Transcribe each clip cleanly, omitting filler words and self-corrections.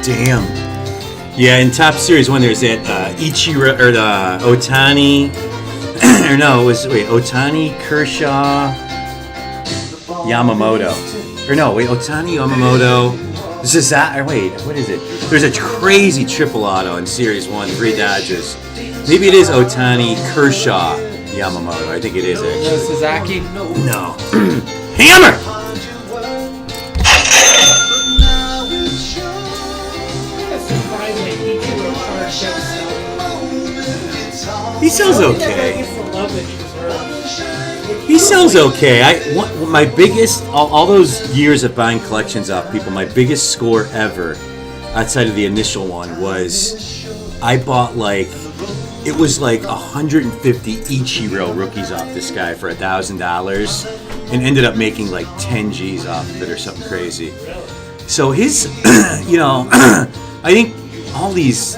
damn. Yeah, in Top Series 1, there's that Ichiro, or the Otani, or no, it was, Otani, Kershaw, Yamamoto. Or no, Otani, Yamamoto. This is that, or wait, what is it? There's a crazy triple auto in Series 1, 3 Dodgers. Maybe it is Otani, Kershaw, Yamamoto. I think it is, actually. No Sasaki? No. Hammer! He sounds okay. He sounds okay. My biggest, all those years of buying collections off people, my biggest score ever, outside of the initial one, was I bought it was 150 Ichiro rookies off this guy for $1,000, and ended up making 10 G's off of it or something crazy. So his, I think all these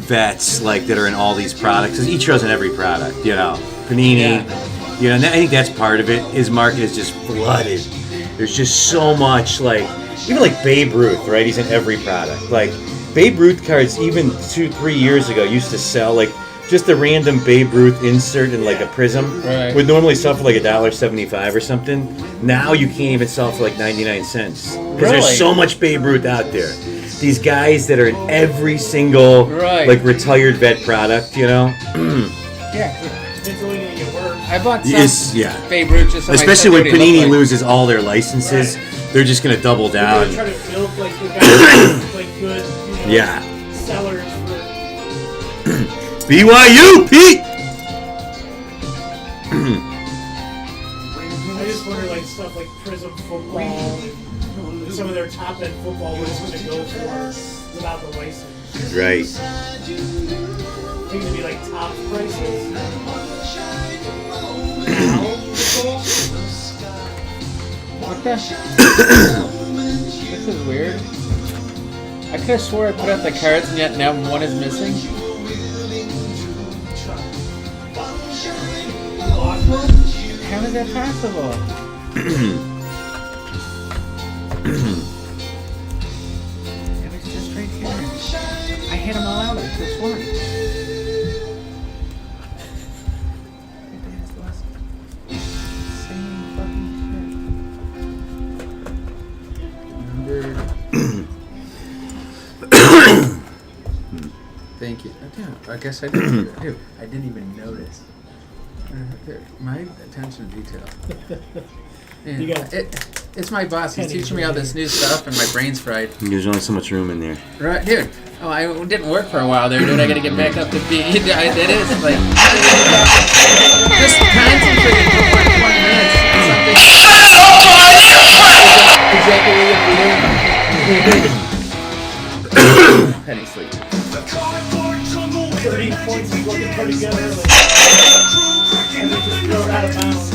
vets that are in all these products, because Ichiro's in every product, Panini, and I think that's part of it. His market is just flooded. There's just so much, even Babe Ruth, right? He's in every product. Babe Ruth cards, even 2-3 years ago, used to sell just a random Babe Ruth insert in a prism, right, would normally sell for $1.75 or something. Now you can't even sell for 99 cents because there's so much Babe Ruth out there. These guys that are in every single retired vet product, Yeah. I bought some Babe Ruth just on especially when Panini loses all their licenses, they're just gonna double down. They try to build the guys good, sellers for BYU, Pete. I just wonder stuff like Prism football, and some of their top end football, what it's gonna go for without the license. Right. I think it'd be top prices. What the? This is weird. I could have swore I put out the cards and yet now one is missing. How is that possible? It was just right here. I hit them all out. I could have sworn. Thank you. I guess I didn't. I didn't even notice. My attention to detail. It's my boss. He's teaching me all this new stuff, and my brain's fried. There's only so much room in there. Right, dude. Oh, I didn't work for a while there, dude. I gotta get back up to speed. It is just concentrating for 20 minutes on something. Exactly what you're doing. Penny sleep. 30 points is looking pretty good early. And they just throw it out of bounds.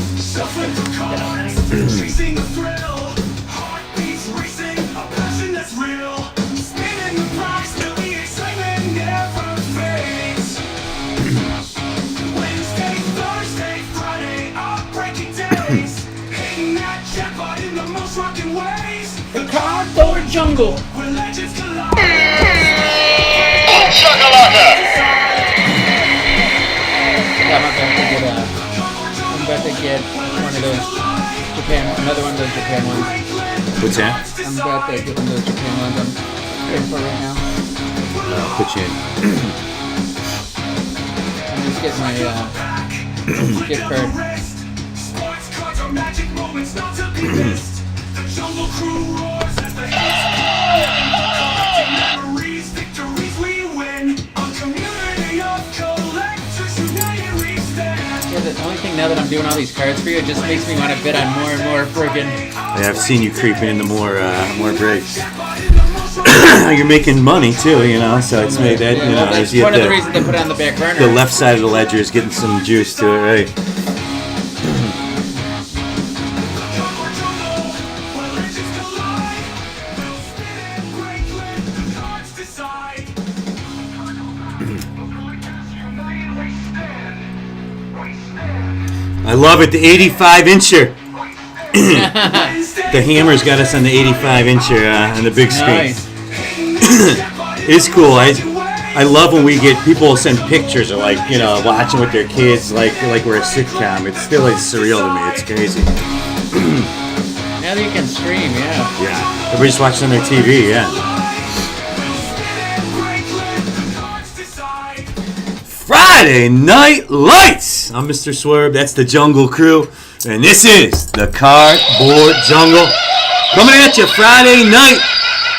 Chasing the thrill, heartbeats racing, a passion that's real. Spinning the prize till the excitement never fades. Wednesday, Thursday, Friday are breaking days. Hitting that jackpot in the most rocking ways. The cardboard jungle. Where legends collide. I'm about to get one of those another one of those Japan ones. What's that? I'm about to get one of those Japan ones I'm paying for right now. I'll put you in. I'm just getting my gift card. Sports cards are magic moments not to be missed. The Jungle Crew roars as the collecting memories, victories we win. A community of collectors united we stand. Yeah, the only thing now that I'm doing all these cards for you, it just makes me want to bid on more and more friggin'. Yeah, I've seen you creeping into more breaks. You're making money too, so it's made that, That's one of the reasons they put it on the back burner. The left side of the ledger is getting some juice to it, right? I love it, the 85-incher. The Hammer's got us on the 85-incher on the big screen. Nice. It's cool. I love when we get people send pictures of like watching with their kids like we're a sitcom. It still is surreal to me. It's crazy. Now that you can stream, yeah. Yeah, everybody's watching on their TV. Yeah. Friday Night Lights. I'm Mr. Swerve. That's the Jungle Crew, and this is the Cardboard Jungle coming at you Friday night.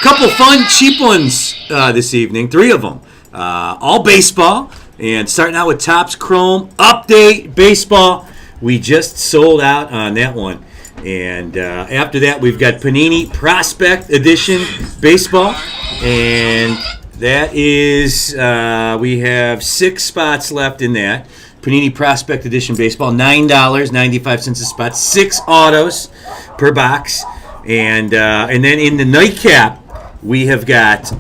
Couple fun, cheap ones this evening. 3 of them. All baseball. And starting out with Topps Chrome Update Baseball. We just sold out on that one. And after that, we've got Panini Prospect Edition Baseball. And that is, we have 6 spots left in that. Panini Prospect Edition Baseball, $9.95 a spot. 6 autos per box. And then in the nightcap, we have got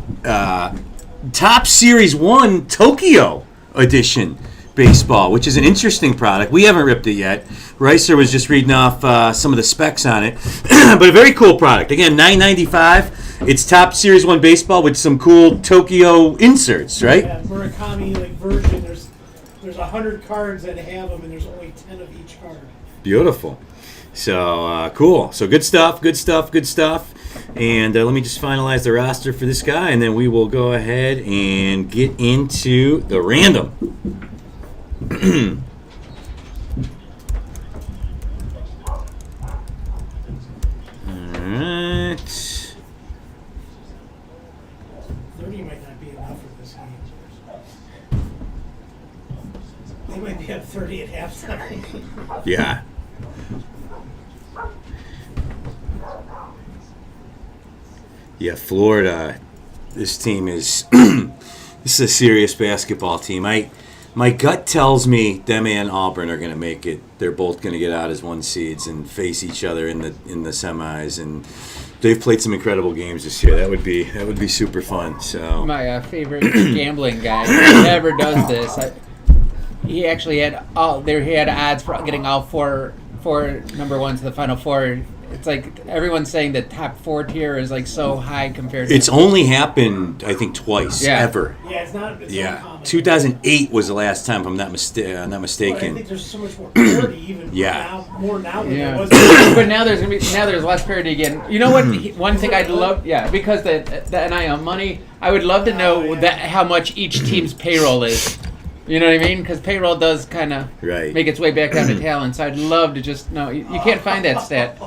Top Series 1 Tokyo Edition Baseball, which is an interesting product. We haven't ripped it yet. Ricer was just reading off some of the specs on it. But a very cool product. Again, $9.95. It's Top Series 1 Baseball with some cool Tokyo inserts, right? Yeah, Murakami version. There's 100 cards that have them, and there's only 10 of each card. Beautiful. So, cool. So, good stuff. And let me just finalize the roster for this guy, and then we will go ahead and get into the random. All right. 30 might not be enough for this game. They might be up 30 at halftime. Yeah. Yeah, Florida. This team is this is a serious basketball team. My gut tells me them and Auburn are going to make it. They're both going to get out as 1 seeds and face each other in the semis. And they've played some incredible games this year. That would be super fun. So My favorite gambling guy never does this. He actually had odds for getting all four number ones to the Final Four. It's like everyone's saying the top 4 tier is like so high compared to... It's only happened, I think, twice, ever. Yeah, it's not uncommon. 2008 was the last time, if I'm not Well, I mistaken. think there's so much more parity even Yeah. more now than Yeah. there was. But now there's less parity again. You know what? One thing I'd love, because the NIL money, I would love to know how much each team's payroll is. You know what I mean? Because payroll does kind of make its way back down to talent. So I'd love to just know. You can't find that stat.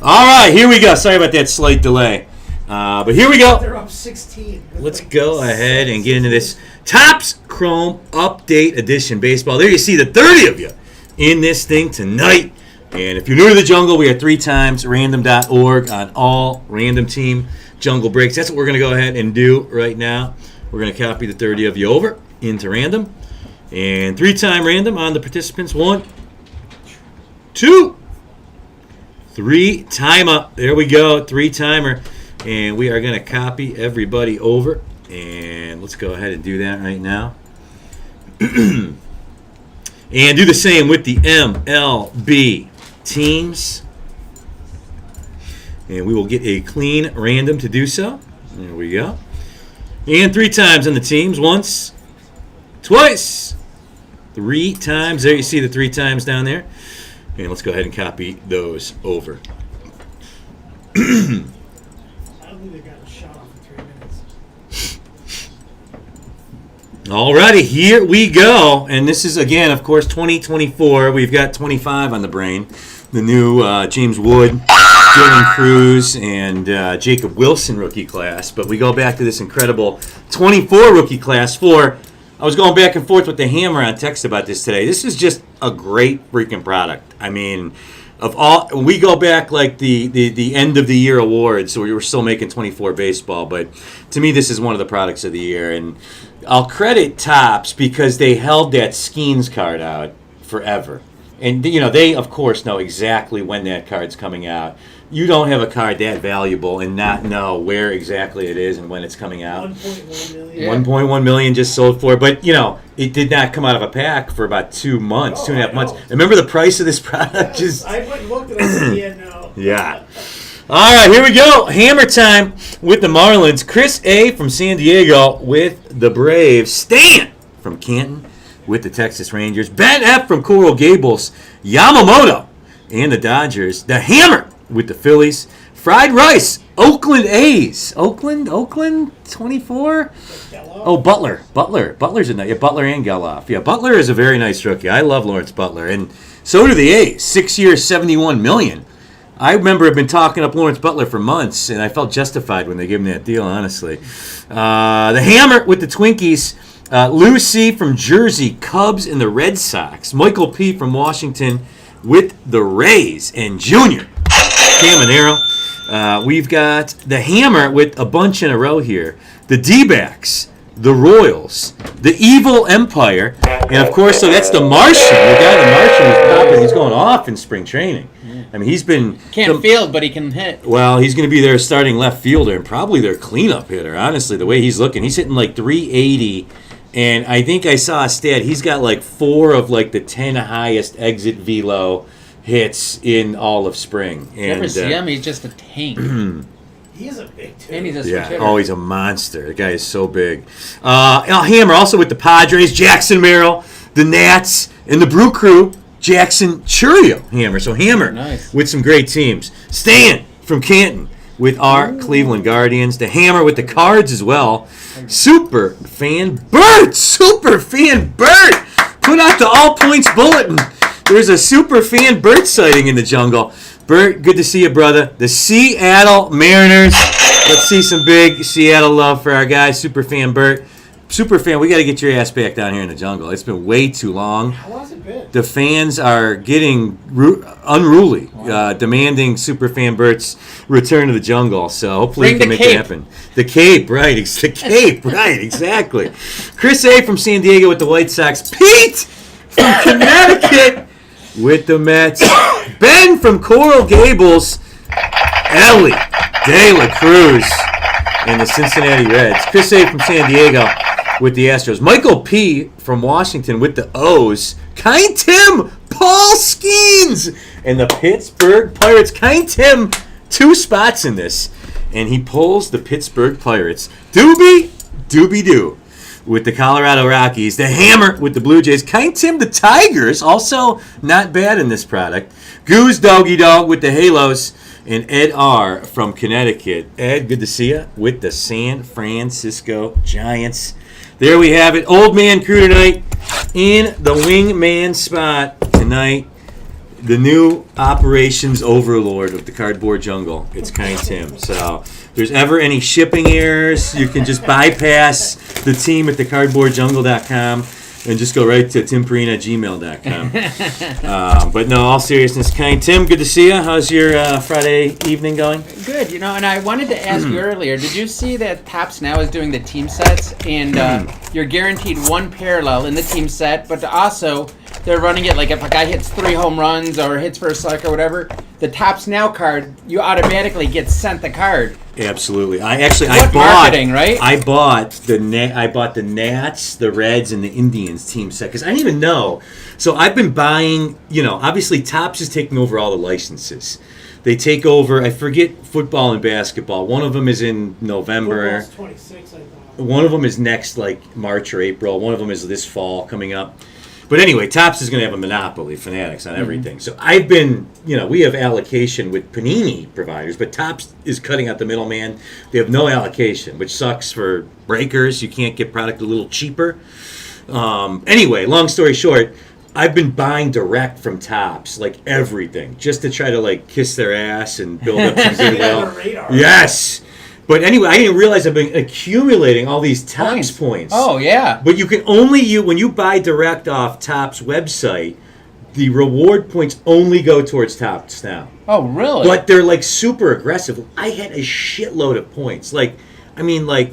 All right, here we go. Sorry about that slight delay. But here we go. They're up 16. Let's go ahead and get into this Topps Chrome Update Edition Baseball. There you see the 30 of you in this thing tonight. And if you're new to the jungle, we are 3 times random.org on all random team jungle breaks. That's what we're going to go ahead and do right now. We're going to copy the 30 of you over into random. And 3-time random on the participants. 1, 2, 3 timer. There we go. 3-timer. And we are going to copy everybody over. And let's go ahead and do that right now. And do the same with the MLB teams. And we will get a clean random to do so. There we go. And 3 times on the teams. Once, twice, 3 times. There you see the 3 times down there. And let's go ahead and copy those over. I don't think they got a shot off in 3 minutes. Alrighty, here we go. And this is, again, of course, 2024. We've got 25 on the brain. The new James Wood, Dylan Cruz, and Jacob Wilson rookie class. But we go back to this incredible 24 rookie class for... I was going back and forth with the Hammer on text about this today. This is just a great freaking product. I mean, of all, we go back like the end of the year awards, so we were still making 24 baseball. But to me, this is one of the products of the year, and I'll credit Topps because they held that Skeens card out forever, and they of course know exactly when that card's coming out. You don't have a card that valuable and not know where exactly it is and when it's coming out. 1.1 million. Yeah. 1.1 million just sold for, but it did not come out of a pack for about 2 months, 2.5 months. know. Remember the price of this product? Just I went and looked and I said, yeah, no. yeah. All right, here we go. Hammer time with the Marlins. Chris A. from San Diego with the Braves. Stan from Canton with the Texas Rangers. Ben F. from Coral Gables. Yamamoto and the Dodgers. The Hammer with the Phillies. Fried Rice, Oakland A's. Oakland, 24? Oh, Butler. Butler's a nice. Yeah, Butler and Geloff. Yeah, Butler is a very nice rookie. I love Lawrence Butler. And so do the A's. 6 years, $71 million. I remember I've been talking up Lawrence Butler for months, and I felt justified when they gave him that deal, honestly. The Hammer with the Twinkies. Lou C. from Jersey, Cubs and the Red Sox. Michael P. from Washington with the Rays. And Junior Caminero. We've got the Hammer with a bunch in a row here. The D-backs, the Royals, the Evil Empire, and of course, so that's the Martian. The guy, the Martian, is popping. He's going off in spring training. I mean, he's been... Can't field, but he can hit. Well, he's going to be their starting left fielder and probably their cleanup hitter, honestly, the way he's looking. He's hitting like 380, and I think I saw a stat. He's got like 4 of like the 10 highest exit velo hits in all of spring. And, You ever see him? He's just a tank. He is a big too. And he's a switch yeah, hitter. oh, he's a monster. The guy is so big. Hammer also with the Padres, Jackson Merrill, the Nats, and the Brew Crew, Jackson Churio Hammer. So Hammer Nice. with some great teams. Stan from Canton with our Cleveland Guardians. The Hammer with the Cards as well. Super Fan Bert. Put out the All Points Bulletin. There's a Super Fan Bert sighting in the jungle. Bert, good to see you, brother. The Seattle Mariners. Let's see some big Seattle love for our guy, Superfan Bert. Superfan, we got to get your ass back down here in the jungle. It's been way too long. How long's it been? The fans are getting unruly, demanding Superfan Bert's return to the jungle. So hopefully we Bring can the make it cape. happen. The cape, right? It's the cape, right? Exactly. Chris A. from San Diego with the White Sox. Pete from Connecticut with the Mets. Ben from Coral Gables. Ellie De La Cruz and the Cincinnati Reds. Chris A. from San Diego with the Astros. Michael P. from Washington with the O's. Kind Tim, Paul Skeens, and the Pittsburgh Pirates. Kind Tim, 2 spots in this, and he pulls the Pittsburgh Pirates. Doobie-doo with the Colorado Rockies. The Hammer with the Blue Jays. Kind Tim, the Tigers, also not bad in this product. Goose Doggy Dog with the Halos. And Ed R. from Connecticut. Ed, good to see you with the San Francisco Giants. There we have it. Old man crew tonight in the wingman spot tonight. The new operations overlord of the cardboard jungle. It's Kind Tim. So if there's ever any shipping errors, you can just bypass the team at thecardboardjungle.com and just go right to timperina@gmail.com. But no, all seriousness, Kind Tim, good to see you. How's your Friday evening going? Good, and I wanted to ask you earlier, did you see that Topps now is doing the team sets, and you're guaranteed 1 parallel in the team set, but also they're running it like if a guy hits 3 home runs or hits for a strike or whatever, the Topps Now card, you automatically get sent the card. Absolutely. I What bought marketing, right? I bought the Nats, the Reds, and the Indians team set because I didn't even know. So I've been buying. Obviously Topps is taking over all the licenses. They take over. I forget football and basketball. One of them is in November. Football's 26, I thought. One of them is next, like March or April. One of them is this fall coming up. But anyway, Topps is going to have a monopoly, Fanatics, on everything. So I've been, we have allocation with Panini providers, but Topps is cutting out the middleman. They have no allocation, which sucks for breakers. You can't get product a little cheaper. Anyway, long story short, I've been buying direct from Topps, like everything, just to try to like kiss their ass and build up some goodwill. On the radar. Yes. But anyway, I didn't realize I've been accumulating all these Topps points. Oh, yeah. But you can when you buy direct off Topps website, the reward points only go towards Topps now. Oh, really? But they're like super aggressive. I had a shitload of points. Like $700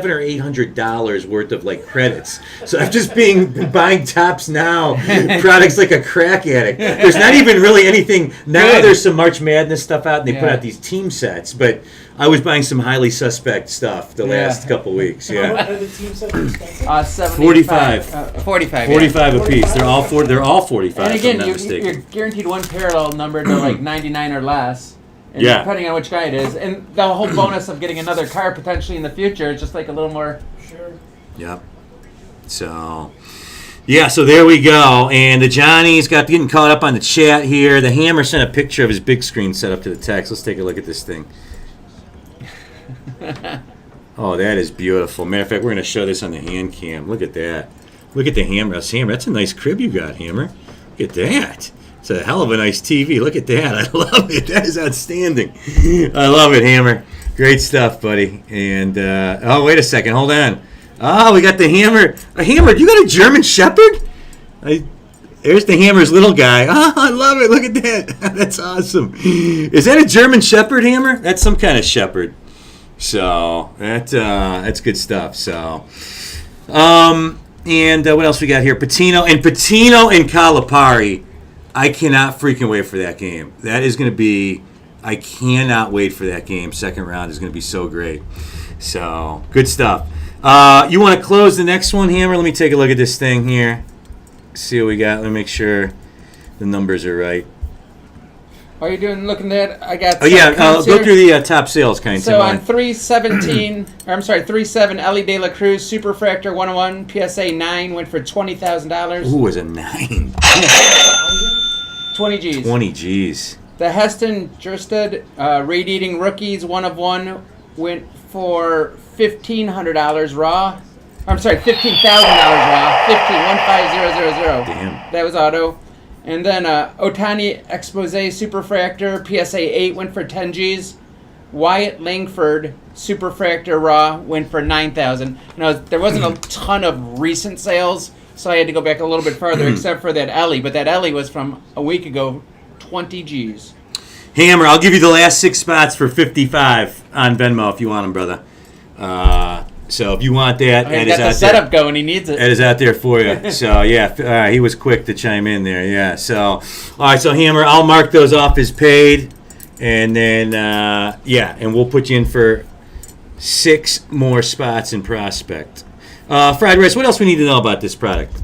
or $800 worth of like credits. So I've just been buying Topps Now products like a crack addict. There's not even really anything now. Good. There's some March Madness stuff out, and they put Yeah. out these team sets. But I was buying some highly suspect stuff the last couple weeks. Yeah. What are the team sets expensive? 45. 45. 45 apiece. They're all 45. And again, if I'm not you're mistaken. guaranteed 1 parallel number to like 99 or less. And Yeah. depending on which guy it is. And the whole bonus of getting another car potentially in the future is just like a little more. Sure. Yep. So, yeah, so there we go. And the Johnny's got getting caught up on the chat here. The Hammer sent a picture of his big screen set up to the text. Let's take a look at this thing. Oh, that is beautiful. Matter of fact, we're going to show this on the hand cam. Look at that. Look at the Hammer. That's a nice crib you got, Hammer. Look at that. It's a hell of a nice TV. Look at that. I love it. That is outstanding. I love it, Hammer. Great stuff, buddy. And, oh, wait a second. Hold on. Oh, we got the Hammer. Hammer, you got a German Shepherd? There's the Hammer's little guy. Oh, I love it. Look at that. That's awesome. Is that a German Shepherd, Hammer? That's some kind of shepherd. So that's good stuff. So, and what else we got here? Patino and Calipari. I cannot freaking wait for that game. That is going to be. I cannot wait for that game. Second round is going to be so great. So good stuff. You want to close the next one, Hammer? Let me take a look at this thing here. See what we got. Let me make sure the numbers are right. Are you looking at? I got. Oh yeah, counts go here. through the top sales kind of. So on 317, or I'm sorry, 37, Ellie De La Cruz Superfractor 101 PSA 9 went for $20,000. Ooh, it was a 9. 20 G's. 20 G's. The Heston Jursted Radiating Rookies 1 of 1 went for $1,500 raw. I'm sorry, $15,000 raw. 15000. Damn. That was auto. And then Otani Expose Superfractor PSA 8 went for 10 G's. Wyatt Langford Superfractor Raw went for $9,000. Now there wasn't a ton of recent sales, so I had to go back a little bit farther, except for that Ellie. But that Ellie was from a week ago, 20 G's. Hammer, I'll give you the last 6 spots for 55 on Venmo if you want them, brother. So if you want that, He's Ed got is the out setup there. going. He needs it. Ed is out there for you. So yeah, he was quick to chime in there. Yeah. So all right. So Hammer, I'll mark those off as paid, and then and we'll put you in for 6 more spots in Prospect. Fried rice. What else we need to know about this product?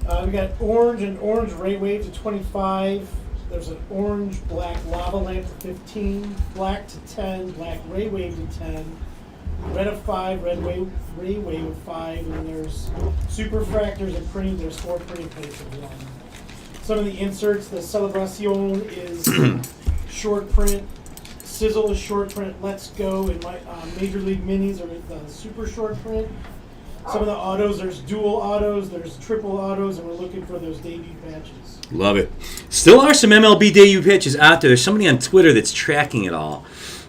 We got orange and orange Ray Wave to 25. There's an orange black lava lamp to 15, black to 10, black Ray Wave to 10, red of 5, red Ray Wave of 5, and then there's Superfractors and printing. There's 4 printing plates of 1. Some of the inserts, the Celebracion is short print, Sizzle is short print, Let's Go, and my Major League Minis are the super short print. Some of the autos, there's dual autos, there's triple autos, and we're looking for those debut patches. Love it. Still are some MLB debut pitches out there. There's somebody on Twitter that's tracking it all.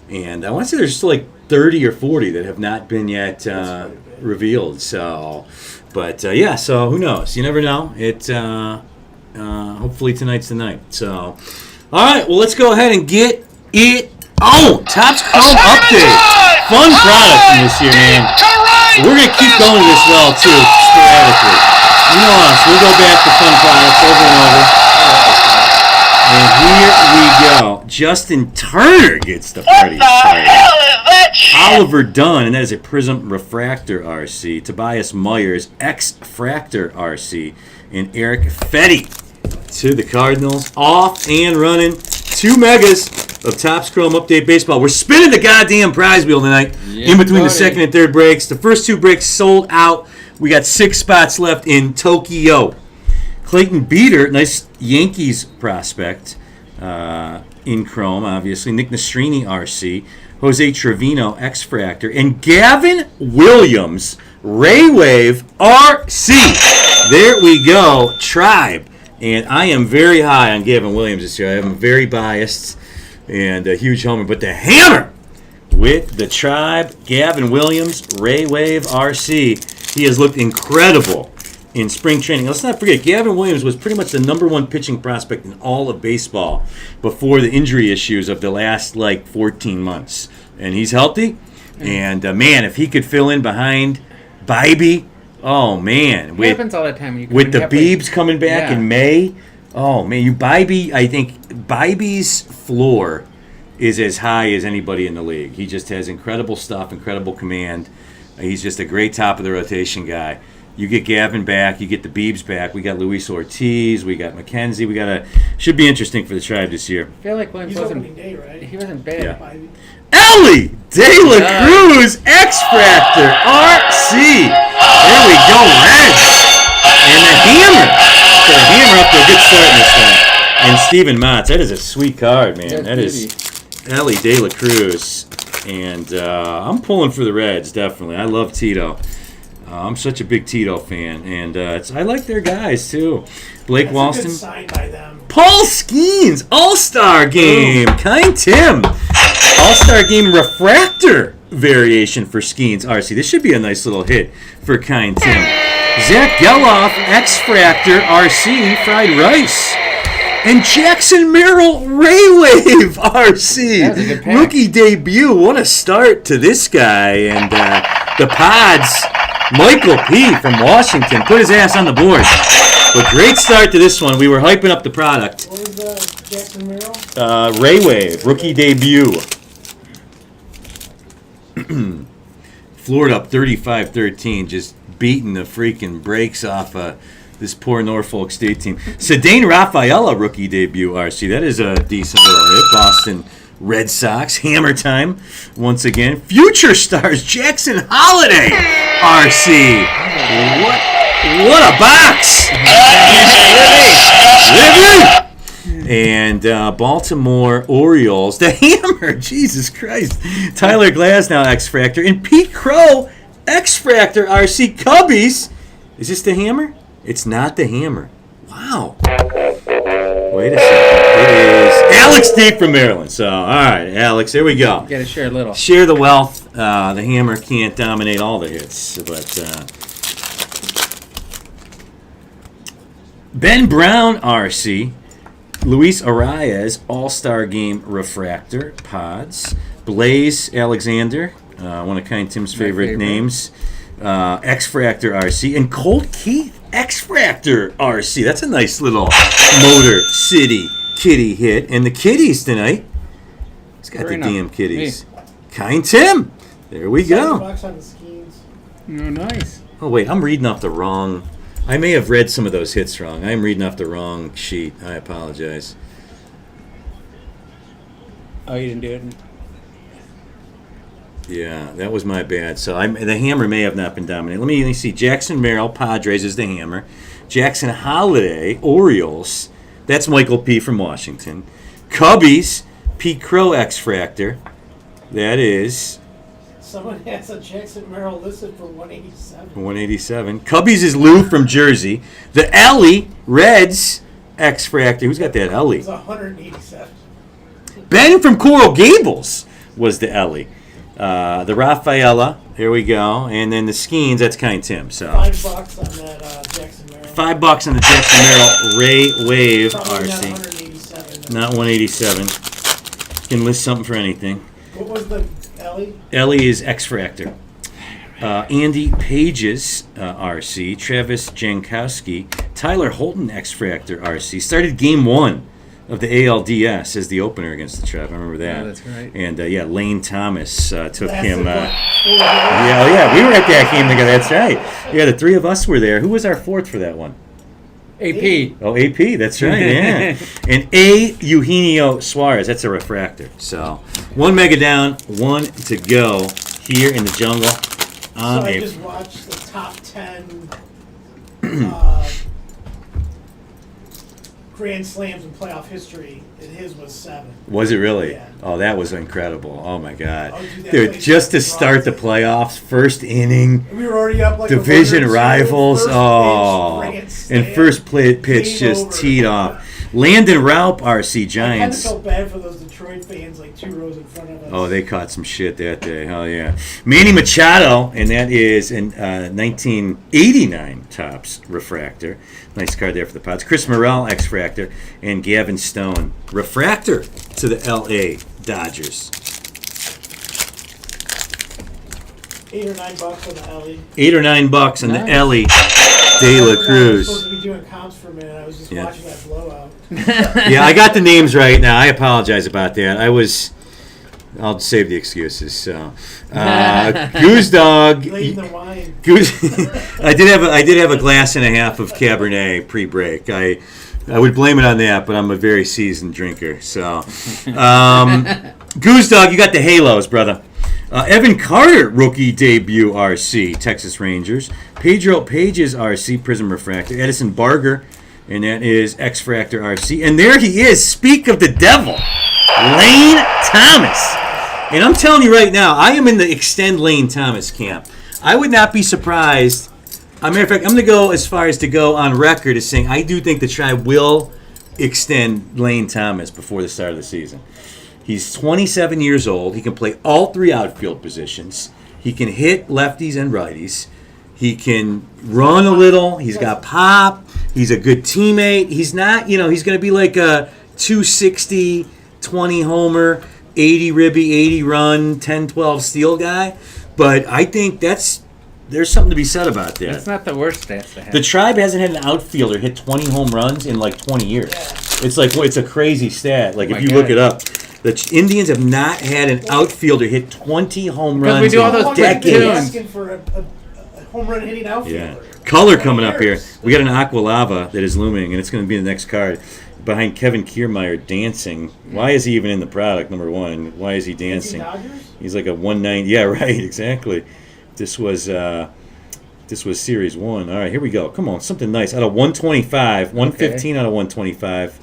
And I want to say there's still like 30 or 40 that have not been yet revealed. So, but so who knows? You never know. Hopefully tonight's the night. So, all right, well, let's go ahead and get it on. Topps Chrome Update. Fun product from this year, man. We're going to keep going this well, too, sporadically. You know us. We'll go back to fun products over and over. And here we go. Justin Turner gets the party started. Oliver Dunn, and that is a Prism Refractor RC. Tobias Myers, X-Fractor RC. And Eric Fetty to the Cardinals. Off and running. 2 megas of Topps Chrome Update Baseball. We're spinning the goddamn prize wheel tonight in between the second and third breaks. The first 2 breaks sold out. We got 6 spots left in Tokyo. Clayton Beeter, nice Yankees prospect in Chrome, obviously. Nick Nastrini, RC. Jose Trevino, X-Fractor. And Gavin Williams, Ray Wave, RC. There we go. Tribe. And I am very high on Gavin Williams this year. I am very biased and a huge homer. But the hammer with the Tribe, Gavin Williams, Ray Wave, RC. He has looked incredible in spring training. Let's not forget, Gavin Williams was pretty much the #1 pitching prospect in all of baseball before the injury issues of the last, 14 months. And he's healthy. And, man, if he could fill in behind Bybee, oh, man. It happens all the time. With the Biebs coming back in May, oh, man, Bybee, I think Bybee's floor is as high as anybody in the league. He just has incredible stuff, incredible command. He's just a great top of the rotation guy. You get Gavin back. You get the Beebs back. We got Luis Ortiz. We got McKenzie. Should be interesting for the Tribe this year. I feel like Williams He's wasn't. opening day, right? He wasn't bad. Yeah. Ellie De La Cruz, X Factor, RC. There we go, Reds. And the Hammer. So the Hammer up to a good start in this one. And Steven Matz. That is a sweet card, man. That is Ellie De La Cruz. And I'm pulling for the Reds, definitely. I love Tito. I'm such a big Tito fan. And I like their guys, too. Blake That's Walston. a good sign by them. Paul Skeens, All-Star Game. Kind Tim. All-Star Game Refractor variation for Skeens RC. This should be a nice little hit for Kind Tim. Zach Geloff, X-Fractor RC, Fried Rice. And Jackson Merrill, Raywave RC. That was a good pack. Rookie debut. What a start to this guy. And the Pods, Michael P. from Washington, put his ass on the board. But great start to this one. We were hyping up the product. What was Jackson Merrill? Raywave, rookie debut. Florida up 35-13, just beating the freaking brakes off this poor Norfolk State team. Cedane Rafaela, rookie debut, RC. That is a decent little hit. Boston Red Sox, hammer time once again. Future stars, Jackson Holiday, RC. What a box! Living! And Baltimore Orioles, the Hammer, Jesus Christ. Tyler Glasnow, X-Fractor. And Pete Crow, X-Fractor, RC Cubbies. Is this the Hammer? It's not the Hammer. Wow. Wait a second. It is Alex D from Maryland. So, all right, Alex, there we go. Got to share a little. Share the wealth. The Hammer can't dominate all the hits, but Ben Brown, RC. Luis Arias, All-Star Game Refractor, Pods. Blaze Alexander, one of Kind Tim's favorite names. X-Fractor RC. And Colt Keith, X-Fractor RC. That's a nice little Motor City kitty hit. And the kitties tonight. He's got the damn kitties. Kind Tim. There we go. $7 on the Skeens. Oh, nice. Oh, wait, I'm reading off the wrong... I may have read some of those hits wrong. I'm reading off the wrong sheet. I apologize. Oh, you didn't do it? Yeah, that was my bad. So the Hammer may have not been dominant. Let me see. Jackson Merrill, Padres is the Hammer. Jackson Holiday, Orioles. That's Michael P. from Washington. Cubbies, Pete Crow, X-Fractor. That is... Someone has a Jackson Merrill listed for 187. 187. Cubbies is Lou from Jersey. The Ellie, Reds, X-Fractor. Who's got that Ellie? It's 187. Ben from Coral Gables was the Ellie. The Rafaela, here we go. And then the Skeens, that's Kind Tim. So $5 on that Jackson Merrill. $5 on the Jackson Merrill Ray Wave Probably RC. not 187. Not 187. Can list something for anything. What was the Ellie? Ellie is X-Fractor. Andy Pages, RC. Travis Jankowski. Tyler Holton, X-Fractor, RC. Started game one of the ALDS as the opener against the Tribe. I remember that. Oh, that's right. And, Lane Thomas took Lasted him. what, 4 days? Yeah, we were at that game together. That's right. Yeah, the three of us were there. Who was our fourth for that one? AP. Oh, AP, that's right, yeah. And A. Eugenio Suarez, that's a refractor. So, one mega down, one to go here in the jungle. So I just watched the top 10 Grand Slams in playoff history, and his was 7. Was it really? Yeah. Oh, that was incredible. Oh, my God. Oh, dude, that Dude, place just to was start the rotten. playoffs, first inning, We were already up like division 100-2, rivals. first Oh, pitch, and slam. first pitch Game just over. teed off. Landon Raup, RC I kind of Giants. felt bad for those Detroit fans, like 2 rows in front of us. Oh, they caught some shit that day. Hell yeah. Manny Machado, and that is a 1989 Topps refractor. Nice card there for the Pods. Chris Morrell, X-Fractor, and Gavin Stone, refractor to the L.A. Dodgers. $8 or $9 on the Ellie. $8 or $9 on the Nice. Ellie De La I was supposed Cruz. to be doing comps for a minute. I was just Yeah. watching that blowout. Yeah, I got the names right now. I apologize about that. I was I'll save the excuses. So, Goose Dog. Late in the wine. Goose. I did have a glass and a half of Cabernet pre-break. I would blame it on that, but I'm a very seasoned drinker. So, Goose Dog, you got the halos, brother. Evan Carter, rookie debut RC, Texas Rangers. Pedro Pages RC, Prism Refractor. Edison Barger, and that is X-Fractor RC. And there he is, speak of the devil, Lane Thomas. And I'm telling you right now, I am in the extend Lane Thomas camp. I would not be surprised. As a matter of fact, I'm going to go as far as to go on record as saying I do think the Tribe will extend Lane Thomas before the start of the season. He's 27 years old. He can play all three outfield positions. He can hit lefties and righties. He can run a little. He's got pop. He's a good teammate. He's not, he's going to be like a 260, 20 homer, 80 ribby, 80 run, 10-12 steal guy. But I think there's something to be said about that. That's not the worst stats to have. The Tribe hasn't had an outfielder hit 20 home runs in like 20 years. It's a crazy stat. Like if you look it up, the Indians have not had an outfielder hit 20 home runs we do all in those decades. Asking for a home run hitting outfielder. Yeah. Color coming up here. We got an Aqua Lava that is looming, and it's going to be the next card. Behind Kevin Kiermaier dancing. Why is he even in the product, number one? Why is he dancing? He's like a 190. Yeah, right, exactly. This was Series 1. All right, here we go. Come on, something nice. Out of 125, 115 out of 125.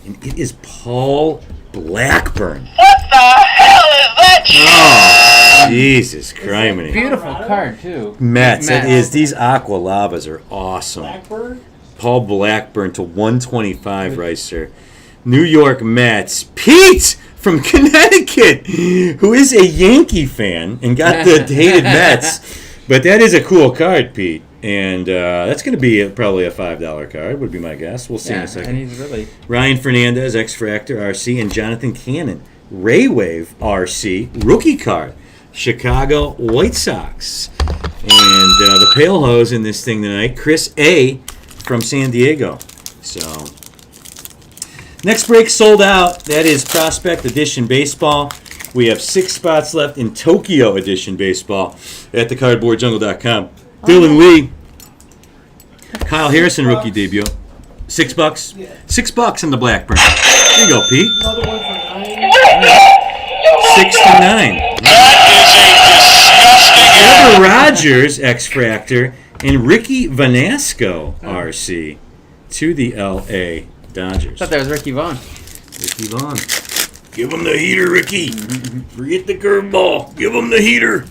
And it is Paul Blackburn. What the hell is that shit? Oh, Jesus Christ. Beautiful card, too. Mets, it is. These Aqua Lavas are awesome. Blackbird? Paul Blackburn to 125, right, sir. New York Mets. Pete from Connecticut, who is a Yankee fan and got the hated Mets. But that is a cool card, Pete. And that's going to be probably a $5 card, would be my guess. We'll see in a second. And he's really... Ryan Fernandez, X-Fractor RC, and Jonathan Cannon, Ray Wave RC, rookie card, Chicago White Sox. And the Pale Hose in this thing tonight, Chris A. from San Diego. So, next break sold out. That is Prospect Edition Baseball. We have 6 spots left in Tokyo Edition Baseball at thecardboardjungle.com. Dylan Lee, Kyle Harrison rookie debut. $6? Yeah. $6 in the Blackburn. There you go, Pete. Another one for 9. 69. That is a disgusting Trevor Rogers, X-Fractor, and Ricky Vanasco, RC, to the L.A. Dodgers. I thought that was Ricky Vaughn. Ricky Vaughn. Give him the heater, Ricky. Forget the curveball. Give him the heater.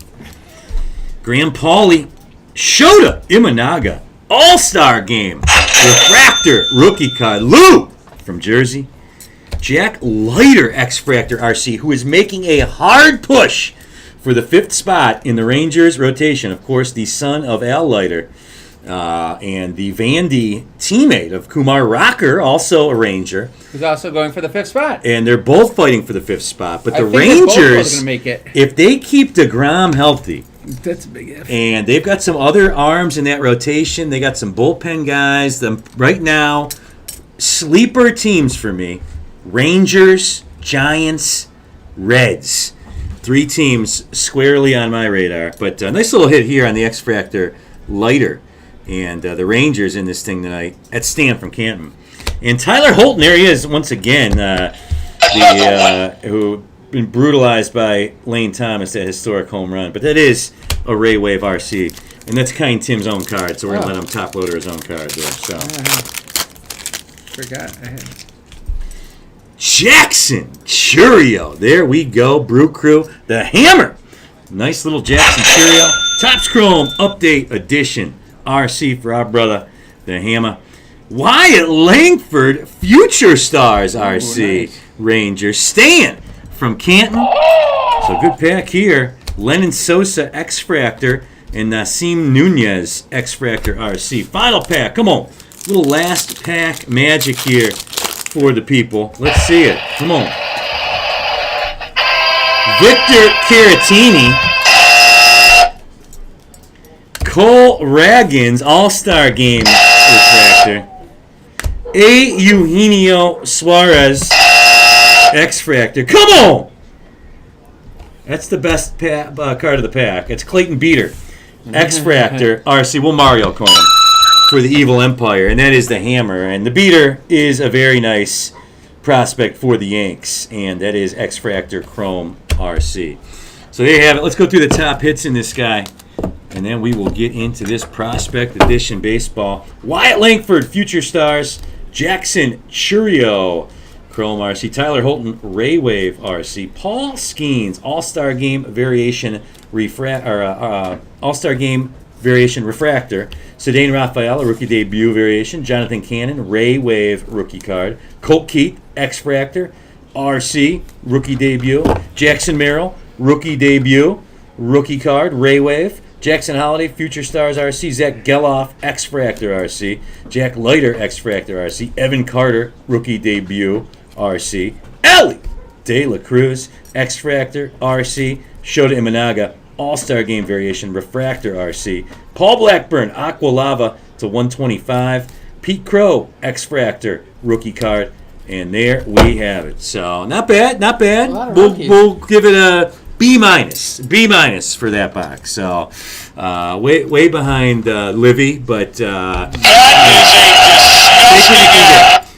Graham Pauley, Shota Imanaga, All-Star Game, Refractor, rookie card, Lou from Jersey. Jack Leiter, X-Fractor RC, who is making a hard push for the 5th spot in the Rangers rotation. Of course, the son of Al Leiter and the Vandy teammate of Kumar Rocker, also a Ranger. Who's also going for the 5th spot. And they're both fighting for the 5th spot. But the I think they're both Rangers, gonna make it. if they keep DeGrom healthy, That's a big if. and they've got some other arms in that rotation, they got some bullpen guys. Right now, sleeper teams for me, Rangers, Giants, Reds. 3 teams squarely on my radar. But a nice little hit here on the X-Fractor Leiter. And the Rangers in this thing tonight at Stan from Canton. And Tyler Holton, there he is once again, who been brutalized by Lane Thomas, that historic home run. But that is a Ray Wave RC. And that's Kind Tim's own card, so we're going to let him top loader his own card there. So. Forgot. Jackson Churio. There we go. Brew Crew. The Hammer. Nice little Jackson Churio. Topps Chrome Update Edition. RC for our brother, the Hammer. Wyatt Langford, Future Stars RC. Nice. Rangers. Stan from Canton. So good pack here. Lennon Sosa, X-Fractor, and Nasim Nunez, X-Fractor RC. Final pack. Come on. Little last pack magic here for the people. Let's see it. Come on. Victor Caratini. Cole Raggins, All-Star Game Refractor. A. Eugenio Suarez, X-Fractor. Come on! That's the best card of the pack. It's Clayton Beater, X-Fractor, RC. We'll Mario coin him for the Evil Empire, and that is the Hammer. And the Beater is a very nice prospect for the Yanks, and that is X-Fractor Chrome RC. So there you have it. Let's go through the top hits in this guy, and then we will get into this Prospect Edition baseball. Wyatt Langford, Future Stars. Jackson Churio, Chrome RC. Tyler Holton, Ray Wave RC. Paul Skeens, All-Star Game Variation All-Star Game Variation Refractor. Sedane Rafaela, Rookie Debut Variation. Jonathan Cannon, Ray Wave Rookie Card. Colt Keith, X-Fractor RC, Rookie Debut. Jackson Merrill, Rookie Debut, Rookie Card, Ray Wave. Jackson Holiday, Future Stars RC. Zach Geloff, X-Fractor RC. Jack Leiter, X-Fractor RC. Evan Carter, Rookie Debut RC. Ellie De La Cruz, X-Fractor RC. Shota Imanaga, All-Star Game Variation Refractor RC. Paul Blackburn, Aqua Lava to 125. Pete Crow, X-Fractor Rookie Card. And there we have it. So not bad, not bad. A lot of We'll give it a B minus for that box. So way behind Livy, but all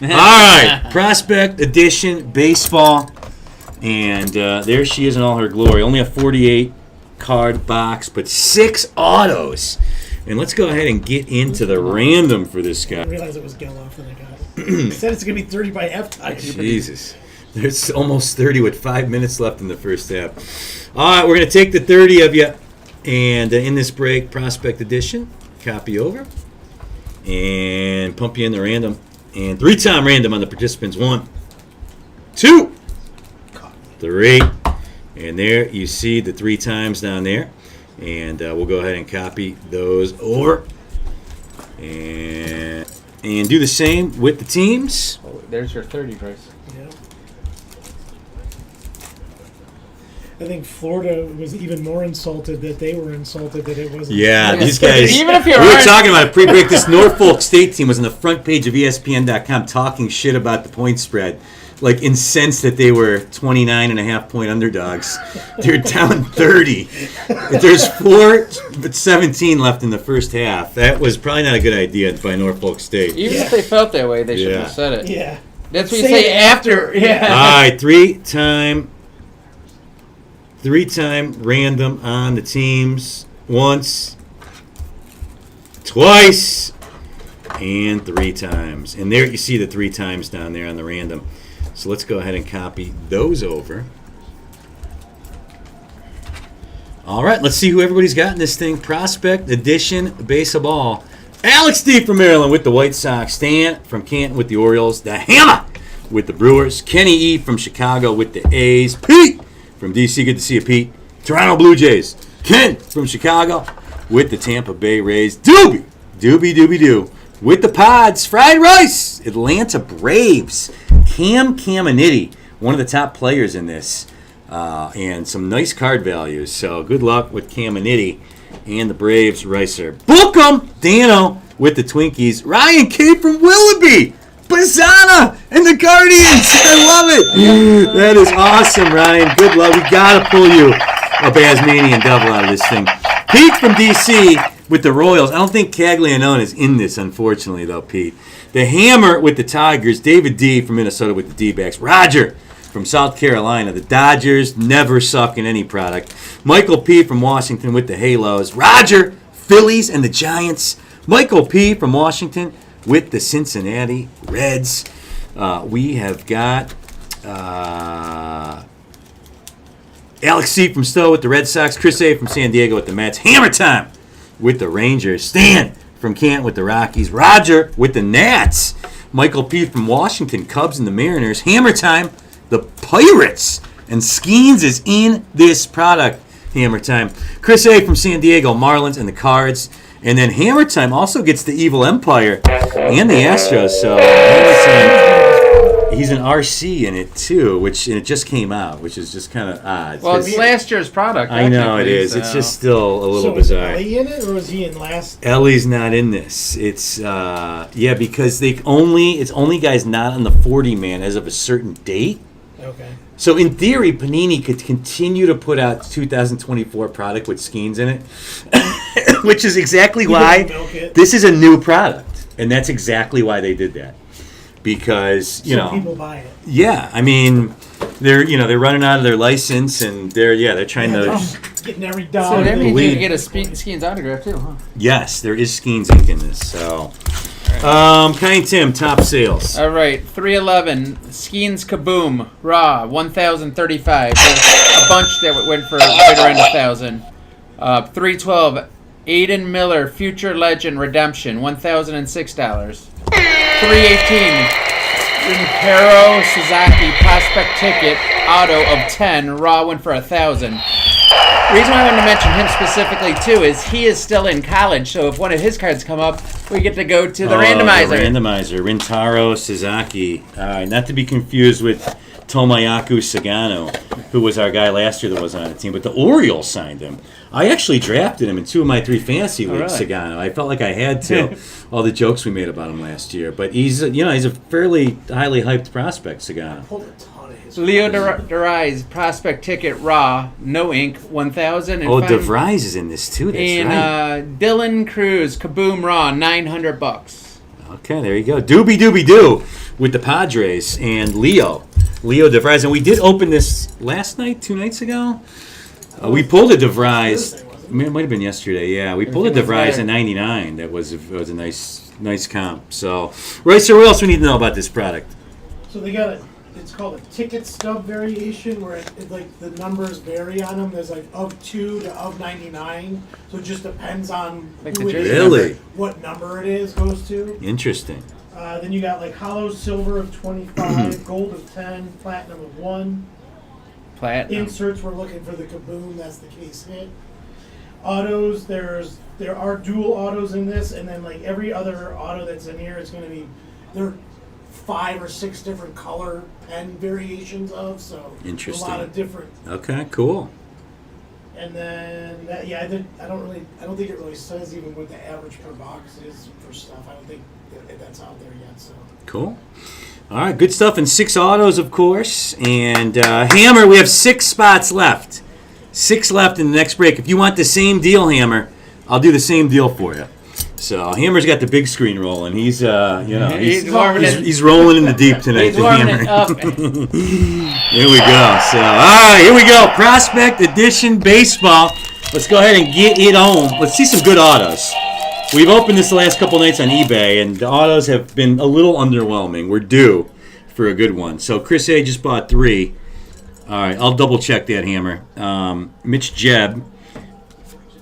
right, Prospect Edition baseball, and there she is in all her glory. Only a 48 card box, but 6 autos. And let's go ahead and get into the random for this guy. I realized it was Geloff when I got it. He said it's going to be 30 by halftime. Jesus. There's almost 30 with 5 minutes left in the first half. All right, we're going to take the 30 of you. And in this break, Prospect Edition, copy over. And pump you in the random. And 3-time random on the participants. 1, 2, 3. And there you see the 3 times down there. And we'll go ahead and copy those over. And do the same with the teams. Oh, there's your 30, Bryce. Yeah. I think Florida was even more insulted that they were insulted that it wasn't. Yeah, these guys. Even if we you're were talking about it pre-break. This Norfolk State team was on the front page of ESPN.com talking shit about the point spread, like incensed that they were 29.5-point underdogs. They're down 30. There's 4:17 left in the first half. That was probably not a good idea by Norfolk State. Even if they felt that way, they should Yeah. have said it. Yeah. That's what you Say say it after. Yeah. All right, 3-time random on the teams. Once, twice, and 3 times. And there you see the 3 times down there on the random. So let's go ahead and copy those over. All right, let's see who everybody's got in this thing. Prospect Edition Baseball. Alex D. from Maryland with the White Sox. Stan from Canton with the Orioles. The Hammer with the Brewers. Kenny E. from Chicago with the A's. Pete from D.C. Good to see you, Pete. Toronto Blue Jays. Ken from Chicago with the Tampa Bay Rays. Doobie with the Pods. Fried Rice. Atlanta Braves. Cam Caminiti, one of the top players in this. And some nice card values. So good luck with Caminiti and the Braves. Ricer. Book 'em! Dano with the Twinkies. Ryan K. from Willoughby. Bazzana and the Guardians. I love it. That is awesome, Ryan. Good luck. We got to pull you a Basmanian double out of this thing. Pete from D.C. with the Royals. I don't think Caglianone is in this, unfortunately, though, Pete. The Hammer with the Tigers. David D. from Minnesota with the D-backs. Roger from South Carolina. The Dodgers never suck in any product. Michael P. from Washington with the Halos. Roger, Phillies and the Giants. Michael P. from Washington with the Cincinnati Reds. We have got Alex C. from Stowe with the Red Sox. Chris A. from San Diego with the Mets. Hammer Time with the Rangers. Stan from Canton with the Rockies. Roger with the Nats. Michael P. from Washington. Cubs and the Mariners. Hammer Time, the Pirates. And Skeens is in this product. Hammer Time. Chris A. from San Diego. Marlins and the Cards. And then Hammer Time also gets the Evil Empire and the Astros. So Hammer Time, he's an RC in it too, and it just came out, which is just kind of odd. Well, it's last year's product. I know it is. So. It's just still a little So bizarre. is Ellie in it, or was he in last? Ellie's not in this. It's because it's only guys not on the 40 man as of a certain date. Okay. So in theory, Panini could continue to put out 2024 product with Skeens in it, which is exactly why milk it. this is a new product, and that's exactly why they did that. Because People buy it. yeah, I mean, they're running out of their license, and they're trying to. Getting every So dollar. that means you lead. can get a Skeens autograph too, huh? Yes, there is Skeens ink in this. So, Kind Tim, top sales. All right, 311 Skeens Kaboom Raw 1,035. There's a bunch that went for right around 1,000. 312 Aiden Miller Future Legend Redemption $1,006. 318 Rimpero Sasaki Prospect Ticket Auto of 10 Raw went for 1,000. The reason why I wanted to mention him specifically too is he is still in college, so if one of his cards come up, we get to go to the randomizer. The randomizer, Rintaro Suzuki. Not to be confused with Tomoyaku Sagano, who was our guy last year that wasn't on the team, but the Orioles signed him. I actually drafted him in 2 of my 3 fantasy leagues, really? Sagano. I felt like I had to. All the jokes we made about him last year, but he's a fairly highly hyped prospect, Sagano. Pulled a ton of his. Leo DeVries Prospect Ticket Raw, no ink, 1,000. Oh, DeVries is in this too. That's And right. Dylan Cruz Kaboom Raw, $900. Okay, there you go. Doobie Doo with the Padres and Leo DeVries. And we did open this last night, 2 nights ago. We pulled a DeVries. It might have been yesterday. Yeah, we pulled a DeVries at 99. That was a nice comp. So, right. So, what else we need to know about this product? So they got it's called a ticket stub variation where it like the numbers vary on them. There's like of 2 to of 99. So it just depends on Like who the it jersey is, Really? what number it is goes to. Interesting. Then you got like hollow silver of 25, gold of 10, platinum of 1. Platinum. Inserts, we're looking for the Kaboom, that's the case hit. Autos, there are dual autos in this, and then like every other auto that's in here is going to be, there are 5 or 6 different color pen variations of, so Interesting. a lot of different. Okay, cool. And then I don't think it really says even what the average per box is for stuff. I don't think that's out there yet. So Cool. All right, good stuff. And 6 autos, of course. And Hammer, we have 6 spots left. 6 left in the next break. If you want the same deal, Hammer, I'll do the same deal for you. So Hammer's got the big screen rolling. He's He's warming it. he's rolling in the deep tonight. He's the warming Hammer. it up. Here we go. So, all right, here we go. Prospect Edition Baseball. Let's go ahead and get it on. Let's see some good autos. We've opened this the last couple nights on eBay, and the autos have been a little underwhelming. We're due for a good one. So Chris A. just bought 3. All right, I'll double check that, Hammer. Mitch Jebb,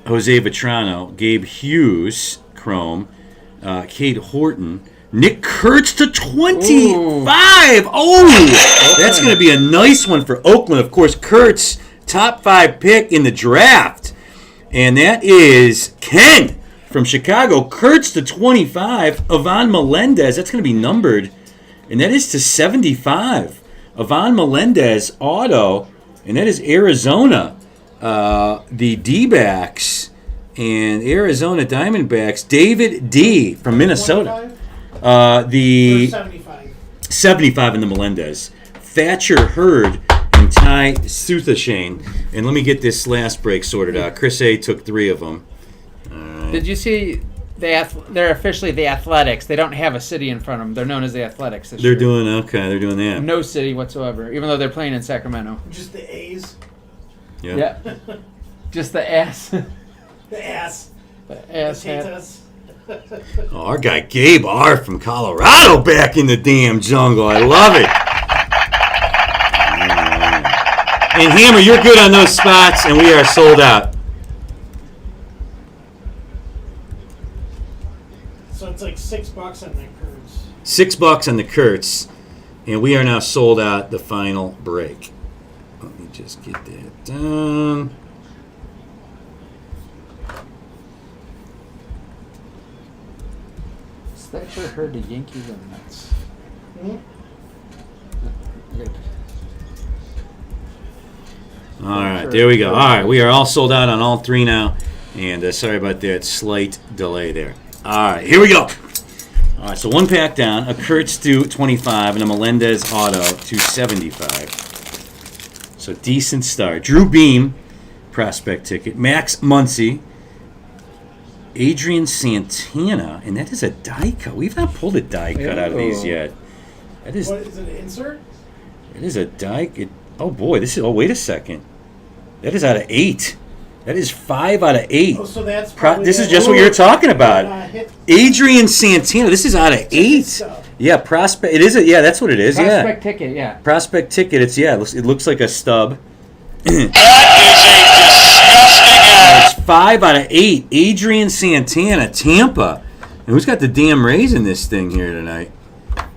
Jose Vetrano, Gabe Hughes, Chrome, Kate Horton, Nick Kurtz to 25. Ooh. Oh, that's going to be a nice one for Oakland. Of course, Kurtz, top 5 pick in the draft. And that is Ken from Chicago. Kurtz to 25. Ivan Melendez, that's going to be numbered. And that is to 75. Ivan Melendez auto. And that is Arizona. The D-backs and Arizona Diamondbacks. David D. from Minnesota. 25 The or 75. 75 in the Melendez. Thatcher Hurd and Ty Suthashane. And let me get this last break sorted out. Chris A. took 3 of them. Did you see they're officially the Athletics? They don't have a city in front of them. They're known as the Athletics this They're year. doing that. No city whatsoever, even though they're playing in Sacramento. Just the A's, Yeah. Just the ass. the ass, The ass hat. potatoes. Oh, our guy Gabe R. from Colorado back in the damn jungle. I love it. And Hammer, you're good on those spots, and we are sold out. So it's like $6 on that Kurtz. $6 on the Kurtz, and we are now sold out the final break. Let me just get that done. Thatcher heard the Yankees and Mets. Hmm? All right, there we go. All right, we are all sold out on all 3 now, and sorry about that slight delay there. All right, here we go. All right, so 1 pack down, a Kurtz to 25, and a Melendez auto to 75. So decent start. Drew Beam, prospect ticket. Max Muncy. Adrian Santana, and that is a die cut. We've not pulled a die cut out of these yet. That is, What is it? An insert? it is a die. Oh boy, this is. Oh wait a second. That is out of 8. That is 5 out of 8. Oh, so that's probably This is that- just what you're talking about. hit Adrian Santana. This is out of 8. stuff. Yeah, prospect. It is. Yeah, that's what it is. Prospect ticket, yeah. Yeah, prospect ticket. It's It looks like a stub. That It's 5 out of 8. Adrian Santana, Tampa. And who's got the damn Rays in this thing here tonight?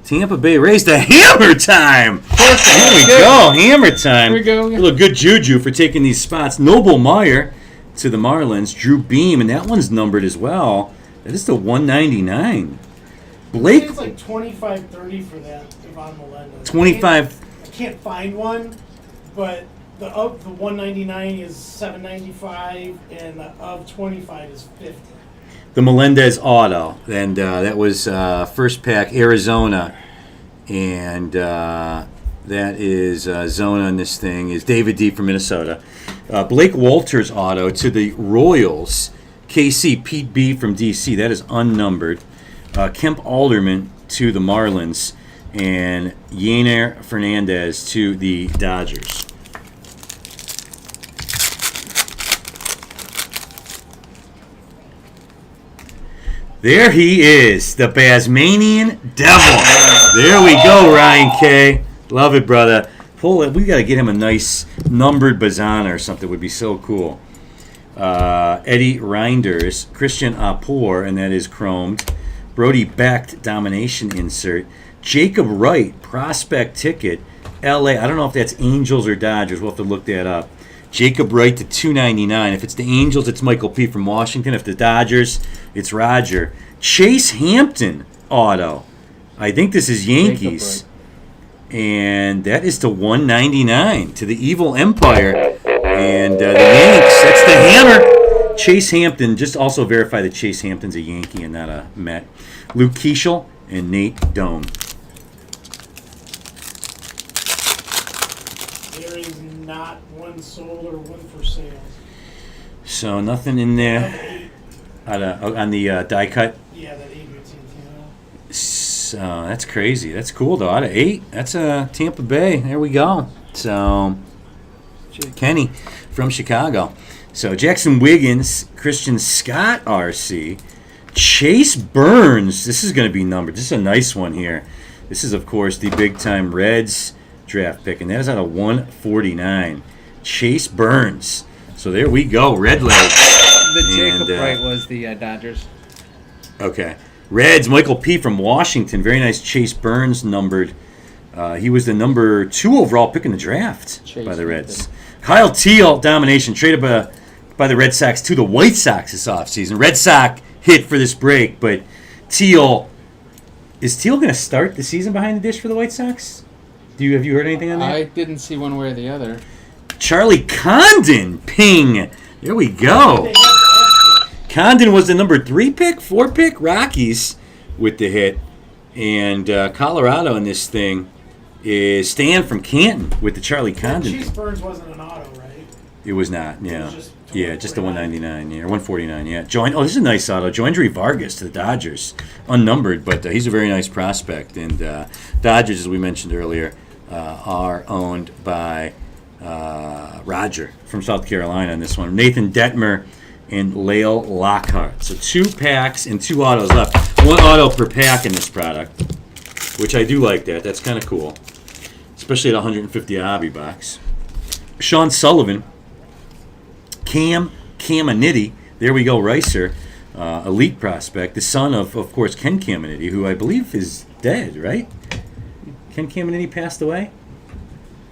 Tampa Bay Rays. The hammer time. There we go. Hammer time. Here we go. A little good juju for taking these spots. Noble Meyer to the Marlins. Drew Beam, and that one's numbered as well. That is the 199. I Blake, think it's like 25-30 for that Ivan Melendez. 25. I can't find one, but the of the 199 is 795, and the of 25 is 50. The Melendez auto, and that was first pack Arizona, and that is Zona in this thing is David D from Minnesota. Blake Walters auto to the Royals, KC Pete B from DC, that is unnumbered. Kemp Alderman to the Marlins, and Yainer Fernandez to the Dodgers. There he is, the Basmanian Devil. There we go, Ryan K. Love it, brother. Pull it. We got to get him a nice numbered Bazana or something. Would be so cool. Eddie Reinders, Christian Apor, and that is chromed. Brody Becht, domination insert. Jacob Wright, prospect ticket. LA. I don't know if that's Angels or Dodgers. We'll have to look that up. Jacob Wright to 299. If it's the Angels, it's Michael P. from Washington. If the Dodgers, it's Roger. Chase Hampton auto. I think this is Yankees. And that is to 199 to the Evil Empire. And the Yanks, that's the hammer. Chase Hampton, just also verify that Chase Hampton's a Yankee and not a Met. Luke Keeschel and Nate Dome. There is not one sold or one for sale. So nothing in there on the die cut. Yeah, that Adrian Santana. So that's crazy. That's cool though. Out of 8, that's Tampa Bay. There we go. So Kenny from Chicago. So Jackson Wiggins, Christian Scott, RC, Chase Burns. This is going to be numbered. This is a nice one here. This is of course the big time Reds draft pick, and that is out of 149. Chase Burns. So there we go. Red leg. The Jacob And, Wright was the Dodgers. Okay. Reds, Michael P. from Washington. Very nice Chase Burns numbered. He was the number 2 overall pick in the draft Chase by the Reds. Kyle Teal, domination, traded by the Red Sox to the White Sox this offseason. Red Sox hit for this break, but Teal, is Teal going to start the season behind the dish for the White Sox? Have you heard anything on that? I didn't see one way or the other. Charlie Condon, ping. There we go. They had last year. Condon was the number 3 pick, 4 pick, Rockies with the hit. And Colorado in this thing is Stan from Canton with the Charlie Condon. Chase Burns wasn't an auto, right? It was not, yeah. just Just the 199, yeah, or 149, yeah. This is a nice auto. Joindry Vargas to the Dodgers. Unnumbered, but he's a very nice prospect. And Dodgers, as we mentioned earlier, are owned by Roger from South Carolina on this one. Nathan Detmer and Lael Lockhart. So 2 packs and 2 autos left. 1 auto per pack in this product, which I do like that. That's kind of cool, especially at 150 hobby box. Sean Sullivan, Cam Caminiti. There we go, Ricer, elite prospect, the son of course, Ken Caminiti, who I believe is dead, right? Ken Caminiti passed away?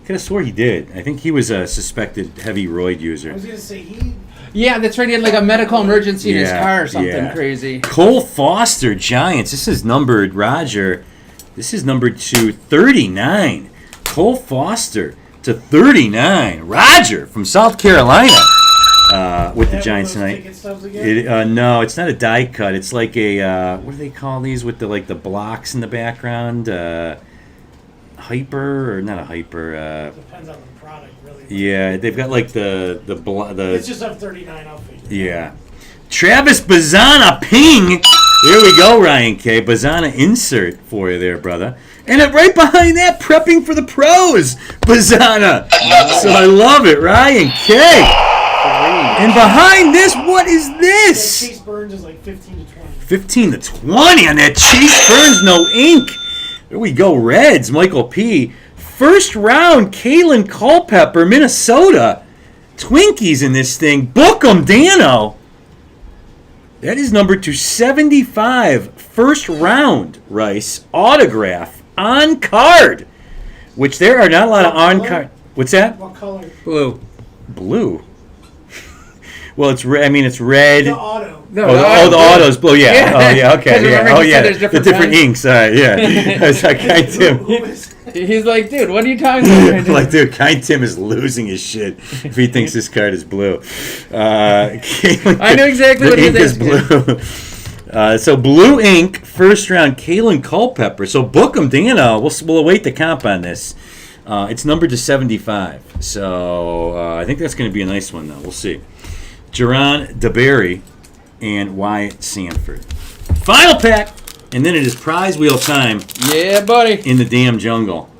Could have swore he did. I think he was a suspected heavy roid I user. was gonna say he. Yeah, that's right. He had like a medical emergency in his Yeah, car or something yeah. crazy. Cole Foster, Giants. This is numbered, Roger. This is numbered to 39. Cole Foster to 39. Roger from South Carolina with the Have Giants one of those tonight. ticket stubs again? No, it's not a die cut. It's like a what do they call these with the blocks in the background? Hyper or not a hyper? Depends on the product, really. Yeah, they've got like the It's just up 39 outfit. yeah. Travis Bazana ping. There we go, Ryan K. Bazana insert for you there, brother. And right behind that, prepping for the pros, Bazana. So I love it, Ryan K. And behind this, what is Yeah, this? Chase Burns is like 15 to 20. 15 to 20 on that Chase Burns, no ink. There we go, Reds, Michael P. First round, Kalen Culpepper, Minnesota. Twinkies in this thing. Book 'em, Dano. That is number 275. First round, Rice. Autograph on card. Which there are not a lot of on card. What's that? What color? Blue. Blue. Well, it's red. I mean, it's red. The auto. No, Oh, the auto's blue. Yeah. Yeah. Oh, yeah. Okay. 'Cause Yeah. remember Oh, you yeah. said there's The different different kinds? inks. Yeah. That's like Kind Tim. Who is He's like, dude, what are you talking about? Like, dude, Kind Tim is losing his shit if he thinks this card is blue. I know exactly what he ink was is blue. So blue ink, first round, Kalen Culpepper. So book him, Dano. We'll await the comp on this. It's numbered to 75. So I think that's going to be a nice one, though. We'll see. Jerron DeBerry and Wyatt Sanford. Final pack, and then it is prize wheel time Yeah, buddy. in the damn jungle.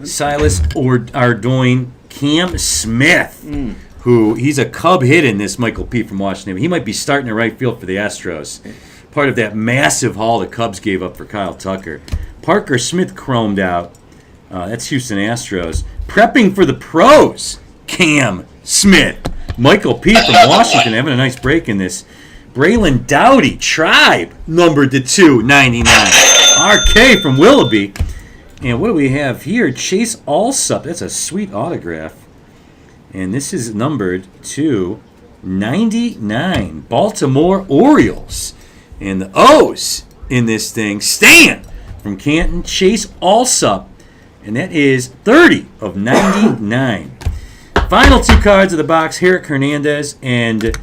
Silas Ardoin, Cam Smith, who he's a Cub hit in this Michael P. from Washington. He might be starting the right field for the Astros. Part of that massive haul the Cubs gave up for Kyle Tucker. Parker Smith chromed out. That's Houston Astros. Prepping for the pros, Cam Smith. Michael P. from Washington having a nice break in this. Braylon Dowdy, Tribe, numbered to 299. RK from Willoughby. And what do we have here? Chase Allsup. That's a sweet autograph. And this is numbered to 99. Baltimore Orioles. And the O's in this thing. Stan from Canton. Chase Allsup. And that is 30 of 99. Final two cards of the box. Herrick Hernandez and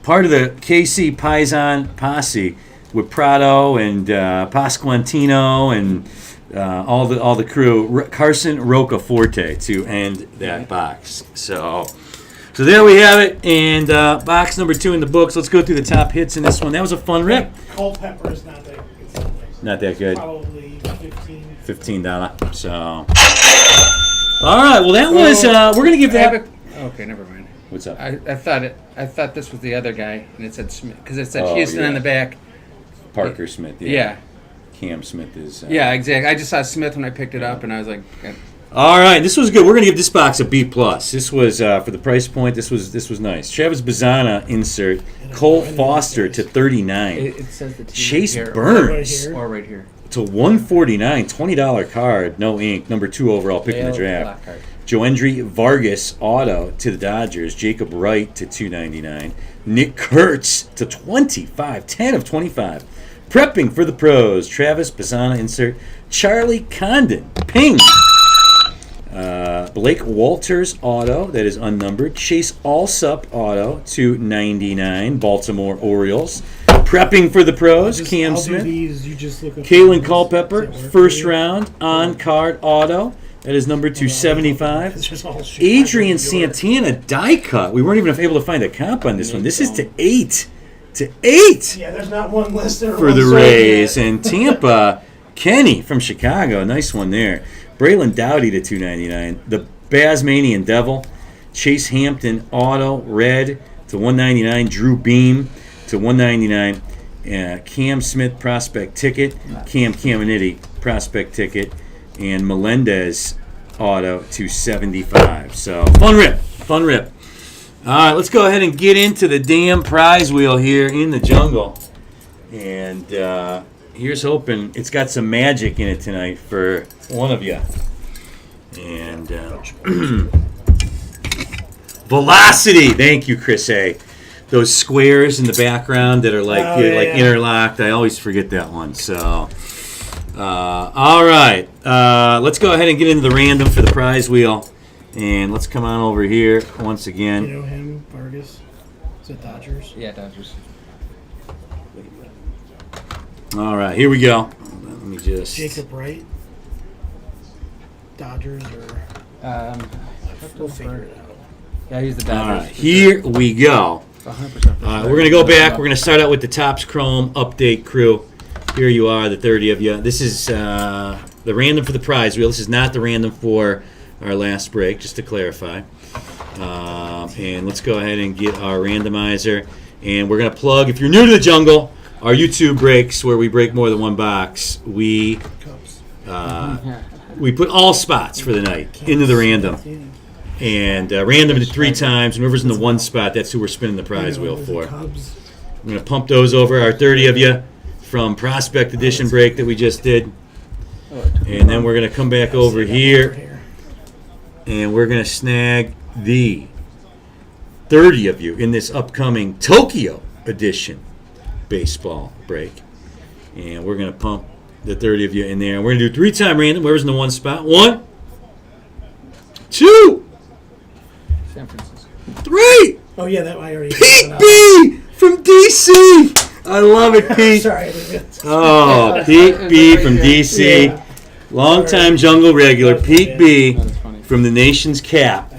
part of the KC Paisan posse with Prado and Pasquantino and all the crew. Carson Rocaforte to end that box. So there we have it. And box number 2 in the books. Let's go through the top hits in this one. That was a fun rip. Culpepper is not that. It's Not that good. probably 15. $15. So all right. Well, that was. We're gonna give that. Okay, never mind. What's up? I thought this was the other guy, and it said Smith because it said Oh, Houston yeah. on the back. Parker Smith. Yeah. Cam Smith is. Yeah, exactly. I just saw Smith when I picked it up, and I was like, All right, this was good. We're gonna give this box a B+. This was for the price point. This was nice. Travis Bazana insert. Cole Foster to 39. it says the team Chase here, Burns Right here. or right here. to 149. $20 card. No ink. Number 2 overall pick in the Dale draft. Lockhart. Joendry Vargas auto to the Dodgers. Jacob Wright to 299. Nick Kurtz to 25. 10 of 25. Prepping for the pros. Travis Bazana insert. Charlie Condon. Ping. Blake Walters auto that is unnumbered. Chase Allsup auto to 99. Baltimore Orioles. Prepping for the pros. Cam I'll Smith. do these. You just look up Kalen the Culpepper, numbers. Does that work first for you? round on card auto. That is number 275. It's just all shit. Adrian I do yours. Santana die cut. We weren't even able to find a comp on this one. This is to 8. To 8 Yeah, there's not one listed or for one the sold Rays. yet. And Tampa, Kenny from Chicago. Nice one there. Braylon Dowdy to 299. The Basmanian Devil. Chase Hampton auto red to 199. Drew Beam to 199. Cam Smith prospect ticket. Cam Caminiti prospect ticket. And Melendez auto to 75. So fun rip. Fun rip. All right, let's go ahead and get into the damn prize wheel here in the jungle. And here's hoping it's got some magic in it tonight for one of you. And Velocity. Thank you, Chris A. Those squares in the background that are like Oh, yeah. interlocked. I always forget that one. So, all right. Let's go ahead and get into the random for the prize wheel. And let's come on over here once You again. know him, Vargas? Is it Dodgers? Yeah, Dodgers. All right, here we go. Let me just. Jacob Wright? Dodgers or We'll figure it out. Yeah, I use the All bad right, here we go. 100%. We're going to go back. We're going to start out with the Topps Chrome update crew. Here you are, the 30 of you. This is the random for the prize wheel. This is not the random for our last break, just to clarify. And let's go ahead and get our randomizer. And we're going to plug, if you're new to the jungle, our YouTube breaks where we break more than one box. We put all spots for the night into the random. And random it 3 times. And whoever's in the one spot, that's who we're spinning the prize wheel for. I'm going to pump those over, our 30 of you, from Prospect Edition break that we just did. And then we're going to come back over here. And we're going to snag the 30 of you in this upcoming Tokyo Edition baseball break. And we're going to pump the 30 of you in there. And we're going to do 3-time random. Whoever's in the one spot. 1, 2, San Francisco. 3. Oh yeah, that I already. Pete B from DC. I love it, Pete. Sorry. I didn't- Oh, Pete B from DC. Yeah. Longtime jungle regular. Pete B That is funny. from the nation's cap.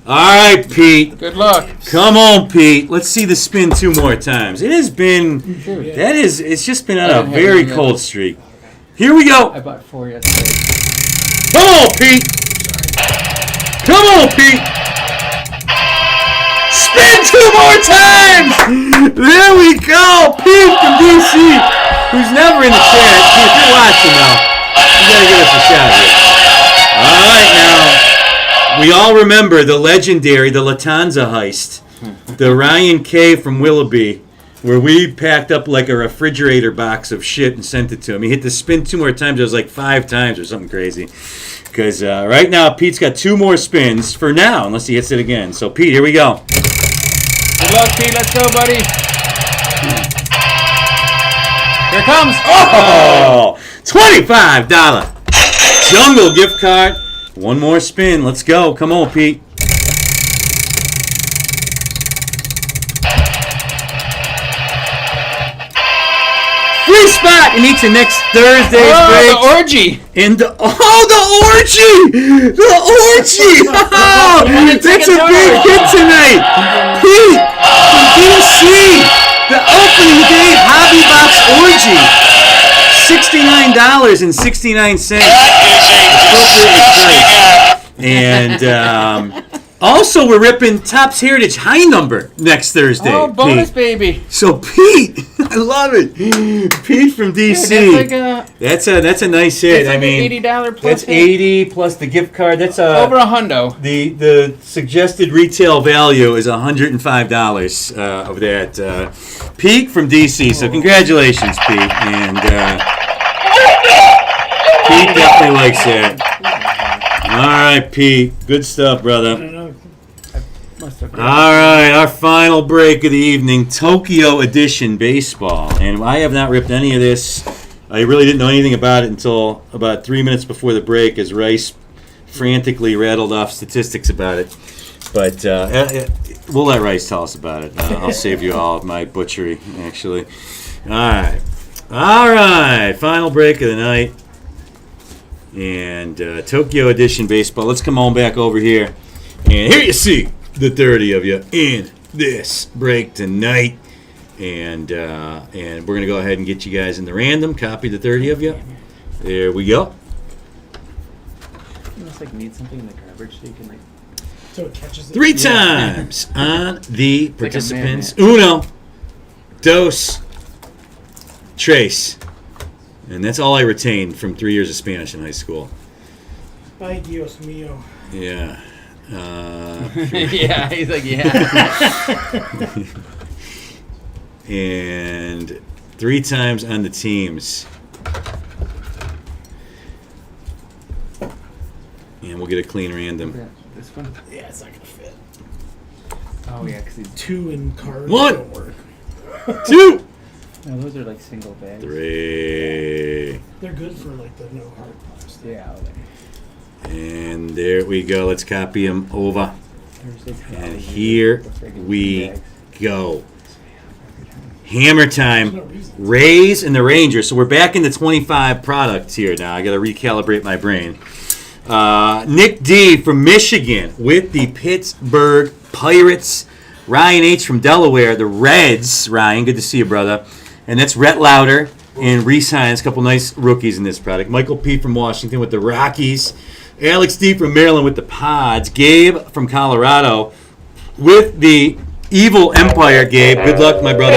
All right, Pete. Good luck. Come on, Pete. Let's see the spin 2 more times. It has been, it's just been on a very cold streak. Here we I go. bought 4 yesterday. Come on, Pete. Come on, Pete. Spin 2 more times. There we go. Pete from DC, who's never in the chat. If you're watching now, you got to give us a shout here. All right, now. We all remember the legendary, the Latanza heist. The Ryan K. from Willoughby, where we packed up like a refrigerator box of shit and sent it to him. He hit the spin 2 more times. It was like 5 times or something crazy. Because right now, Pete's got 2 more spins for now, unless he hits it again. So, Pete, here we go. Good luck, Pete. Let's go, buddy. Here it comes. Oh, $25 Jungle gift card. 1 more spin. Let's go. Come on, Pete. Free spot in each of next Thursday's break. The orgy. And the orgy! The orgy! Oh, that's a big hit tonight. Pete from DC, the opening day Hobby Box orgy. $69.69. And also, we're ripping Topps Heritage High Number next Thursday. Oh, bonus, Pete. baby. So Pete, I love it. Pete from DC. Dude, that's That's a nice hit. like I mean, $80 plus. that's 80 plus the gift card. That's Over a hundo. the suggested retail value is $105 of that. Pete from DC. So congratulations, Pete. And Pete definitely likes that. All right, Pete. Good stuff, brother. All right, our final break of the evening, Tokyo Edition Baseball. And I have not ripped any of this. I really didn't know anything about it until about 3 minutes before the break as Rice frantically rattled off statistics about it. But we'll let Rice tell us about it. I'll save you all of my butchery, actually. All right, final break of the night. And Tokyo Edition Baseball. Let's come on back over here. And here you see the 30 of you in this break tonight. And we're going to go ahead and get you guys in the random. Copy the 30 of you. There we go. You must need something in the garbage so you can So it catches it. 3 times on the participants. man. Uno, dos, tres. And that's all I retained from 3 years of Spanish in high school. Ay, Dios mío. Yeah. yeah, he's like, yeah. And 3 times on the teams. And we'll get a clean random. This one? Yeah, it's not gonna fit. Oh, yeah, because these. 2 in cards 1, don't work. 2, No, those are like single bags. 3. They're good for like the no hard plastic. Yeah. And there we go. Let's copy them over. And here we go. Hammer time. Rays and the Rangers. So we're back into 25 products here now. I got to recalibrate my brain. Nick D from Michigan with the Pittsburgh Pirates. Ryan H from Delaware, the Reds. Ryan, good to see you, brother. And that's Rhett Lauder and Reese Hines, a couple nice rookies in this product. Michael P from Washington with the Rockies. Alex D from Maryland with the Pods. Gabe from Colorado with the Evil Empire. Gabe, good luck, my brother.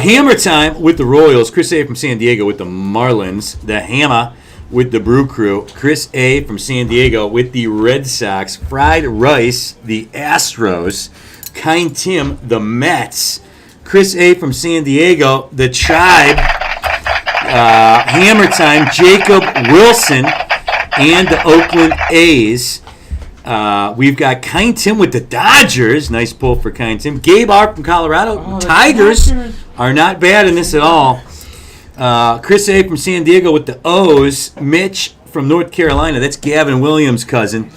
Hammer Time with the Royals. Chris A from San Diego with the Marlins. The Hammer with the Brew Crew. Chris A from San Diego with the Red Sox. Fried Rice, the Astros. Kind Tim, the Mets. Chris A from San Diego, the Tribe. Hammer Time, Jacob Wilson, and the Oakland A's. We've got Kind Tim with the Dodgers. Nice pull for Kind Tim. Gabe R from Colorado. Tigers are not bad in this at all. Chris A from San Diego with the O's. Mitch from North Carolina. That's Gavin Williams' cousin.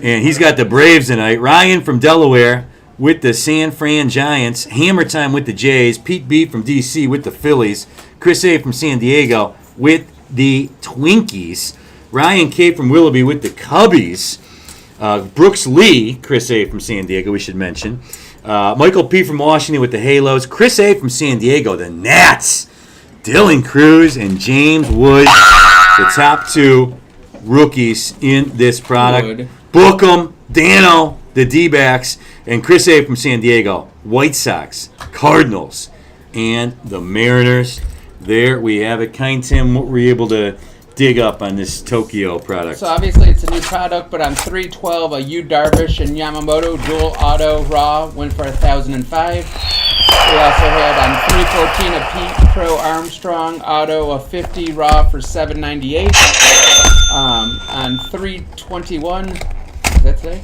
And he's got the Braves tonight. Ryan from Delaware with the San Fran Giants. Hammer Time with the Jays. Pete B from D.C. with the Phillies. Chris A from San Diego with the Twinkies. Ryan K from Willoughby with the Cubbies. Brooks Lee, Chris A from San Diego, we should mention. Michael P from Washington with the Halos. Chris A from San Diego, the Nats. Dylan Cruz and James Wood, the top two rookies in this product. Wood. Book 'em, Dano, the D-backs, and Chris A from San Diego, White Sox, Cardinals, and the Mariners. There we have it. Kind Tim, what were you able to dig up on this Tokyo product? So obviously it's a new product, but on 312, a Yu Darvish and Yamamoto dual auto raw went for 1,005. We also had on 314 a Pete Pro Armstrong auto of 50 raw for 798. On 321, is that today?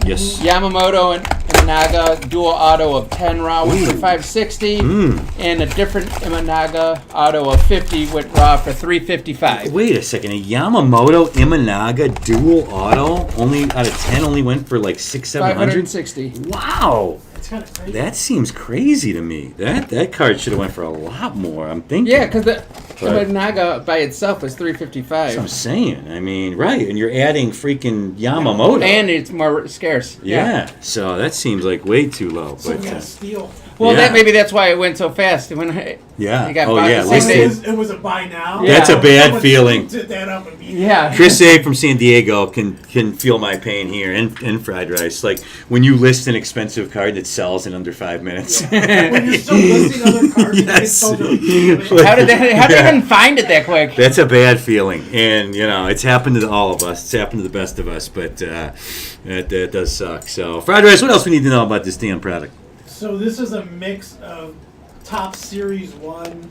Yes. Yamamoto and Imanaga dual auto of 10 raw went for 560, and a different Imanaga auto of 50 went raw for 355. Wait a second. A Yamamoto Imanaga dual auto only out of 10 only went for like 600-700? 560. Wow. It's kind of crazy. That seems crazy to me. That card should have went for a lot more. I'm thinking. Yeah, because the Right. Imanaga by itself was 355. That's what I'm saying. I mean, right, and you're adding freaking Yamamoto. And it's more scarce. yeah, so that seems like way too low. So we But got a steal. Well, Yeah. maybe that's why it went so fast. When yeah, it got oh bought yeah, the at least same they, day. It was a buy now. Yeah. that's a bad Someone feeling. did that up immediately. Yeah. Chris A from San Diego can feel my pain here, and fried rice. Like when you list an expensive card that sells in under 5 minutes. When you're still listing other cards, Yes. it's sold immediately. How did they Yeah. even find it that quick? That's a bad feeling, and you know it's happened to all of us. It's happened to the best of us, but that does suck. So, fried rice. What else we need to know about this damn product? So this is a mix of top series 1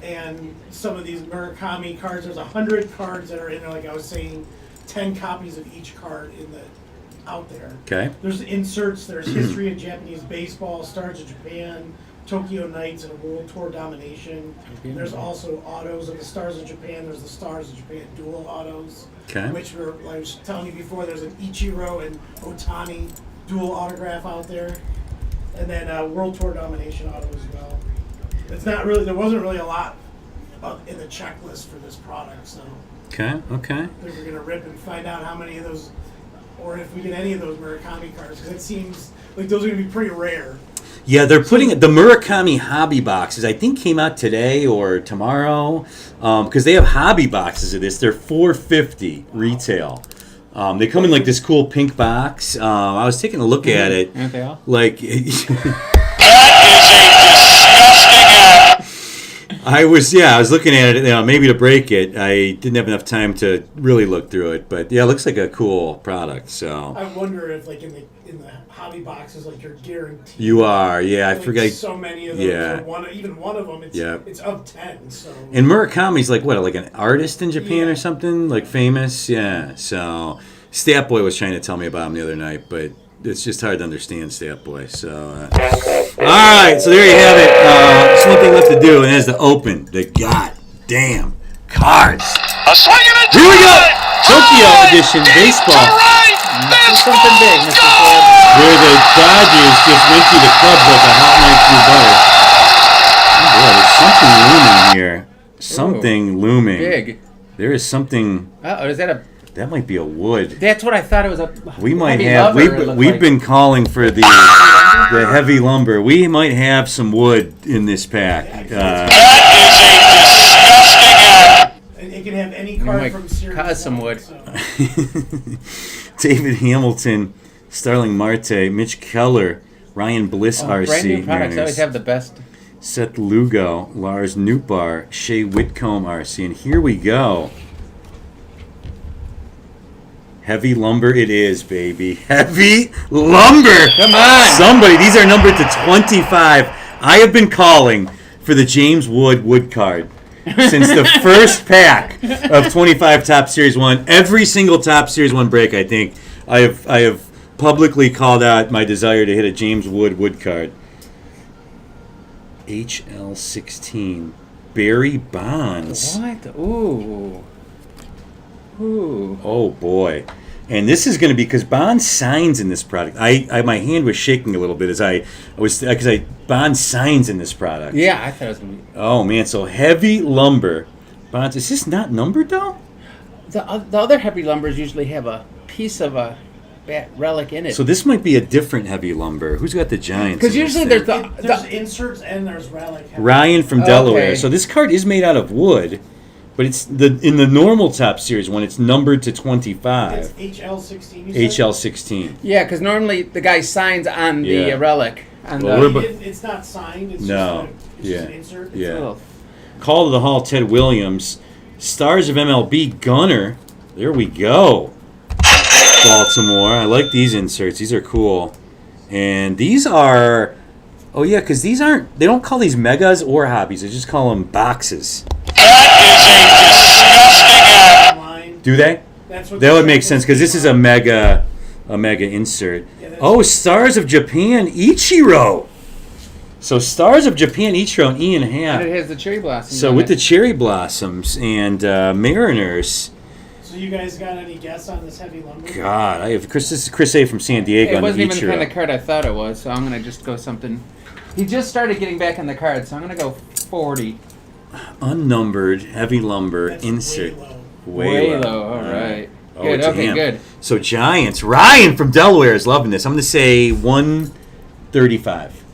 and some of these Murakami cards. There's 100 cards that are in there, like I was saying, 10 copies of each card out there. Okay. There's inserts, there's History of Japanese Baseball, Stars of Japan, Tokyo Knights, and a World Tour Domination. There's also autos of the Stars of Japan. There's the Stars of Japan dual autos, Okay. which were, like I was telling you before, there's an Ichiro and Otani dual autograph out there. And then World Tour Domination auto as well. It's not really, there wasn't really a lot in the checklist for this product, so Okay. Okay. I think we're going to rip and find out how many of those, or if we get any of those Murakami cards, because it seems like those are going to be pretty rare. Yeah, they're putting the Murakami hobby boxes. I think came out today or tomorrow, because they have hobby boxes of this. They're $450 retail. They come in like this cool pink box. I was taking a look at it. Aren't they all? Like That is a disgusting act. I was looking at it. Maybe to break it, I didn't have enough time to really look through it. But yeah, it looks like a cool product. So I wonder if, like, in the hobby boxes, like, you're guaranteed. you are, yeah. I like, forgot. so many of those. Yeah. Or even one of them, it's Yeah. it's of 10. So And Murakami's like what, like an artist in Japan Yeah. or something, like famous. Yeah. So Stat Boy was trying to tell me about him the other night, but it's just hard to understand Stat Boy. So, all right. So there you have it. Just one thing left to do, and that's to open the goddamn cards. A swing and a Here we go. drive. Tokyo High, edition deep baseball. to right. This Something ball big, Mr. goes. Ford. Where the Dodgers just went through the clubs like a hot knife through butter. Oh boy, there's something looming here. Something looming. Big. There is something Is that a? that might be a wood. That's what I thought it was a. We might heavy have. lumber, it looked We've like. been calling for the heavy lumber. We might have some wood in this pack. That is a disgusting act. And it can have any might card from Series cause some 1, wood. so. David Hamilton, Starling Marte, Mitch Keller, Ryan Bliss, RC. Brand new products Mariners. always have the best. Seth Lugo, Lars Newbar, Shea Whitcomb, RC. And here we go. Heavy lumber it is, baby. Heavy lumber. Come on. Somebody, these are numbered to 25. I have been calling for the James Wood wood card since the first pack of 25 Top Series 1. Every single Top Series 1 break, I think, I have publicly called out my desire to hit a James Wood card. HL16. Barry Bonds. What? Ooh. Ooh. Oh boy. And this is going to be because Bond signs in this product. I my hand was shaking a little bit as I was because Bond signs in this product. Yeah, I thought it was gonna be. Oh man, so heavy lumber. Bonds, is this not numbered though? The other heavy lumbers usually have a piece of a relic in it. So this might be a different heavy lumber. Who's got the Giants? Because in this usually thing? there's There's the inserts and there's relic. Ryan from Okay. Delaware. So this card is made out of wood, but it's in the normal Top Series one. It's numbered to It's 25. HL16. You said? HL16. yeah, because normally the guy signs on the Yeah. relic. On Well, the, we're It's not signed. It's No. just Yeah. an insert. Yeah. little- Call to the Hall, Ted Williams. Stars of MLB, Gunner. There we go. Baltimore. I like these inserts. These are cool. And these are... Oh, yeah, because these aren't... They don't call these megas or hobbies. They just call them boxes. That is a disgusting act. Line. Do they? That's what That the would make circles sense because this is a mega insert. Yeah, that's- Oh, Stars of Japan, Ichiro. So Stars of Japan, Ichiro, and Ian and it Happ. has the cherry blossoms. So on with it. the cherry blossoms and Mariners... So you guys got any guess on this heavy lumber? God, I have Chris. This is Chris A from San Diego. It on wasn't even the Ichiro. kind of card I thought it was, so I'm gonna just go something. He just started getting back in the card, so I'm gonna go 40. Unnumbered heavy lumber That's insert. way low. Way low. All right. Oh, Good. Okay. damn. Good. So Giants. Ryan from Delaware is loving this. I'm going to say 135.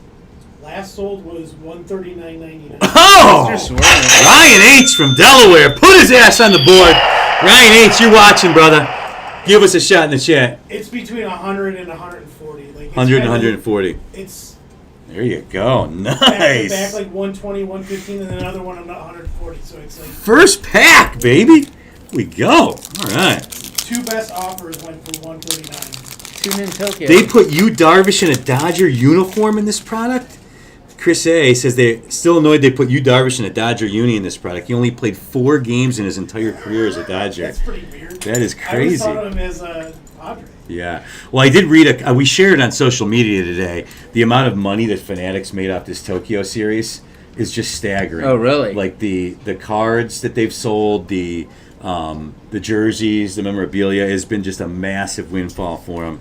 Last sold was $139.99. Oh, Mr. Swerve. Ryan H from Delaware. Put his ass on the board. Ryan H, you're watching, brother. Give us a shot in the chat. It's between 100 and 140. Like it's 100 and kinda- 140. It's There you go. back to back Nice. like 120, 115, and then another one on 140. So it's like First pack, baby. Here we go. All right. two best offers went for 139. Tune in Tokyo. They put Yu Darvish in a Dodger uniform in this product. Chris A says they're still annoyed they put Yu Darvish in a Dodger uni in this product. He only played 4 games in his entire career as a Dodger. That's pretty weird. That is I always crazy. thought of him as a Padre. Yeah. Well, I did read we shared on social media today the amount of money that Fanatics made off this Tokyo series is just staggering. Oh, really? Like the cards that they've sold, the jerseys, the memorabilia has been just a massive windfall for them.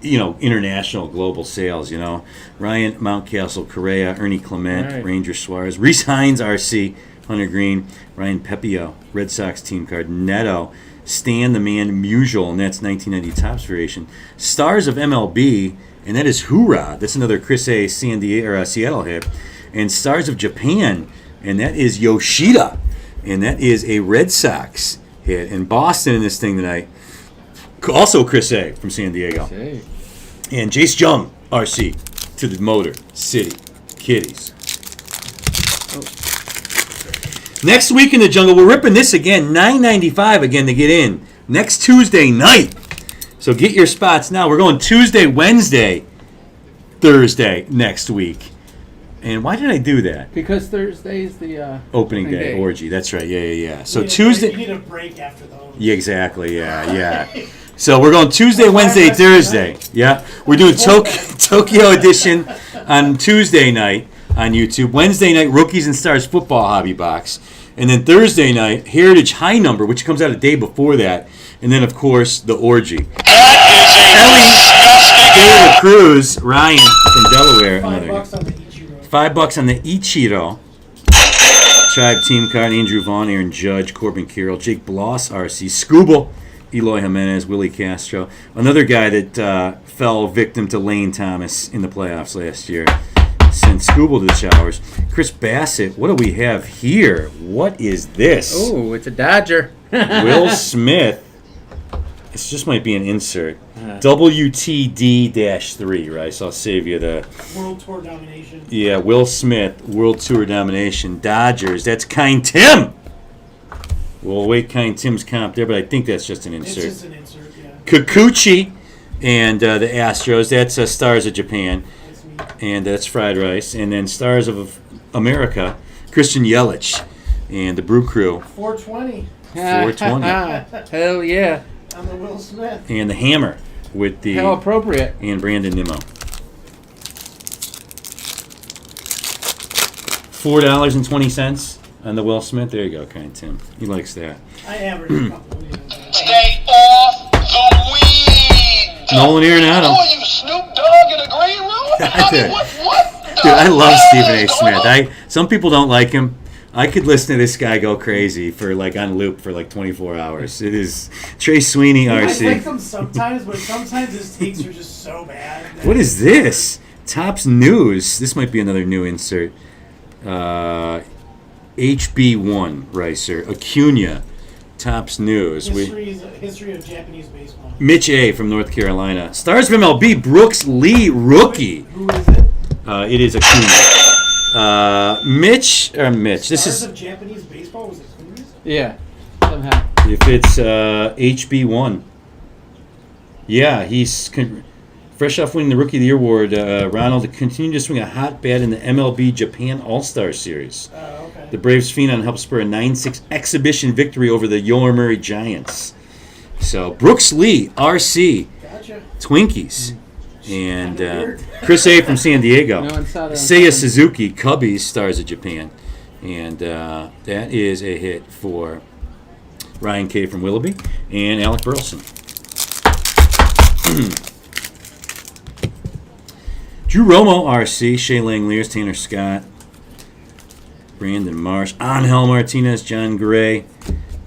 You know, international, global sales, you know. Ryan Mountcastle, Correa, Ernie Clement, Right. Ranger Suarez, Reese Hines, RC, Hunter Green, Ryan Pepio, Red Sox team card, Neto, Stan the Man Musial, and that's 1990 Topps variation. Stars of MLB, and that is Hoorah. That's another Chris A. San Diego or Seattle hit. And Stars of Japan, and that is Yoshida, and that is a Red Sox hit. And Boston in this thing tonight. Also Chris A. from San Diego. Hey. And Jace Jung, RC, to the Motor City Kitties. Next week in the jungle, we're ripping this again, $9.95 again to get in. Next Tuesday night. So get your spots now. We're going Tuesday, Wednesday, Thursday next week. And why did I do that? Because Thursday's the Opening day orgy. That's right. Yeah. So You need a Tuesday. break- you need a break after those. Yeah, exactly. Yeah. So we're going Tuesday, Wednesday, Thursday. Yeah, we're doing Tokyo edition on Tuesday night on YouTube. Wednesday night, Rookies and Stars Football Hobby Box. And then Thursday night, Heritage High Number, which comes out a day before that. And then, of course, the orgy. That Taylor Cruz, Ryan from Delaware. $5 Another on the Ichiro. $5 on the Ichiro. Tribe Team Card, Andrew Vaughn, Aaron Judge, Corbin Carroll, Jake Bloss, RC, Scooble, Eloy Jimenez, Willie Castro. Another guy that fell victim to Lane Thomas in the playoffs last year. Sent Scooble to the showers. Chris Bassett, what do we have here? What is this? Oh, it's a Dodger. Will Smith. This just might be an insert. WTD-3, right? So I'll save you the... World Tour domination. Yeah, Will Smith, World Tour domination. Dodgers, that's Kind Tim. We'll await Kind Tim's comp there, but I think that's just an It's insert. just an insert, yeah. Kikuchi and the Astros, that's Stars of Japan. That's me. And that's Fried Rice. And then Stars of America, Christian Yelich. And the Brew Crew, 420 420. Hell yeah. on the Will Smith. And the Hammer with the... How appropriate. and Brandon Nimmo. $4.20 on the Will Smith. There you go, Kind Tim. He likes that. I average a couple. Stay off the weed. Nolan Arenado. Boy, you Snoop Dogg in a green room? I mean, what? Dude, I love Stephen A. Smith. Some people don't like him. I could listen to this guy go crazy for on loop for 24 hours. It is Trey Sweeney, I like RC. them sometimes, but sometimes his takes are just so bad. that- What is this? Topps News. This might be another new insert. HB1, Ricer. Acuna. Topps News. History of Japanese baseball. Mitch A. from North Carolina. Stars of MLB, Brooks Lee, rookie. Who is it? It is Acuna. Mitch. This Stars is, of Japanese baseball was it Coons? Yeah. Somehow. if it's HB1. Yeah, he's fresh off winning the Rookie of the Year award. Ronald continued to swing a hot bat in the MLB Japan All-Star Series. Okay. The Braves phenom helped spur a 9-6 exhibition victory over the Yomiuri Giants. So, Brooks Lee, RC, Gotcha. Twinkies. And Chris A. from San Diego. No one saw that on Seiya time. Suzuki, Cubbies, Stars of Japan. And that is a hit for Ryan K. from Willoughby and Alec Burleson. Drew Romo, RC, Shea Langeliers, Tanner Scott, Brandon Marsh, Angel Martinez, John Gray,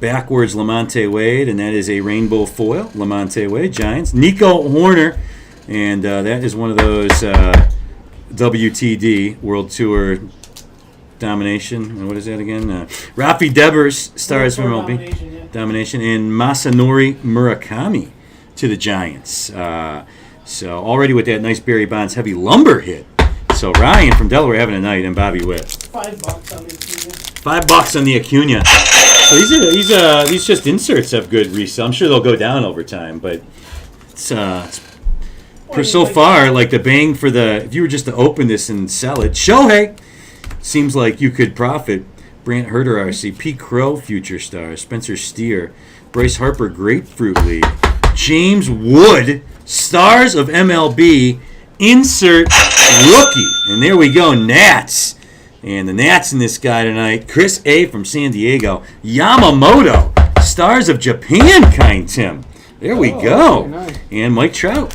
backwards Lamonte Wade, and that is a rainbow foil. Lamonte Wade, Giants. Nico Horner, and that is one of those WTD, World Tour Domination. And what is that again? Rafi Devers, Stars from World Tour MLB. domination, yeah. Domination, and Masanori Murakami to the Giants. So already with that nice Barry Bonds heavy lumber hit. So Ryan from Delaware having a night, and Bobby Witt. $5 on the season. $5 on the Acuna. So these just inserts have good resale. I'm sure they'll go down over time, but it's for so far like the bang for the if you were just to open this and sell it. Shohei seems like you could profit. Brant Herter, RC, Pete Crow, Future Star, Spencer Steer, Bryce Harper, Grapefruit League, James Wood, Stars of MLB, insert rookie. And there we go, Nats. And the Nats in this guy tonight, Chris A. from San Diego, Yamamoto, Stars of Japan, Kind Tim. There we go. very nice. And Mike Trout.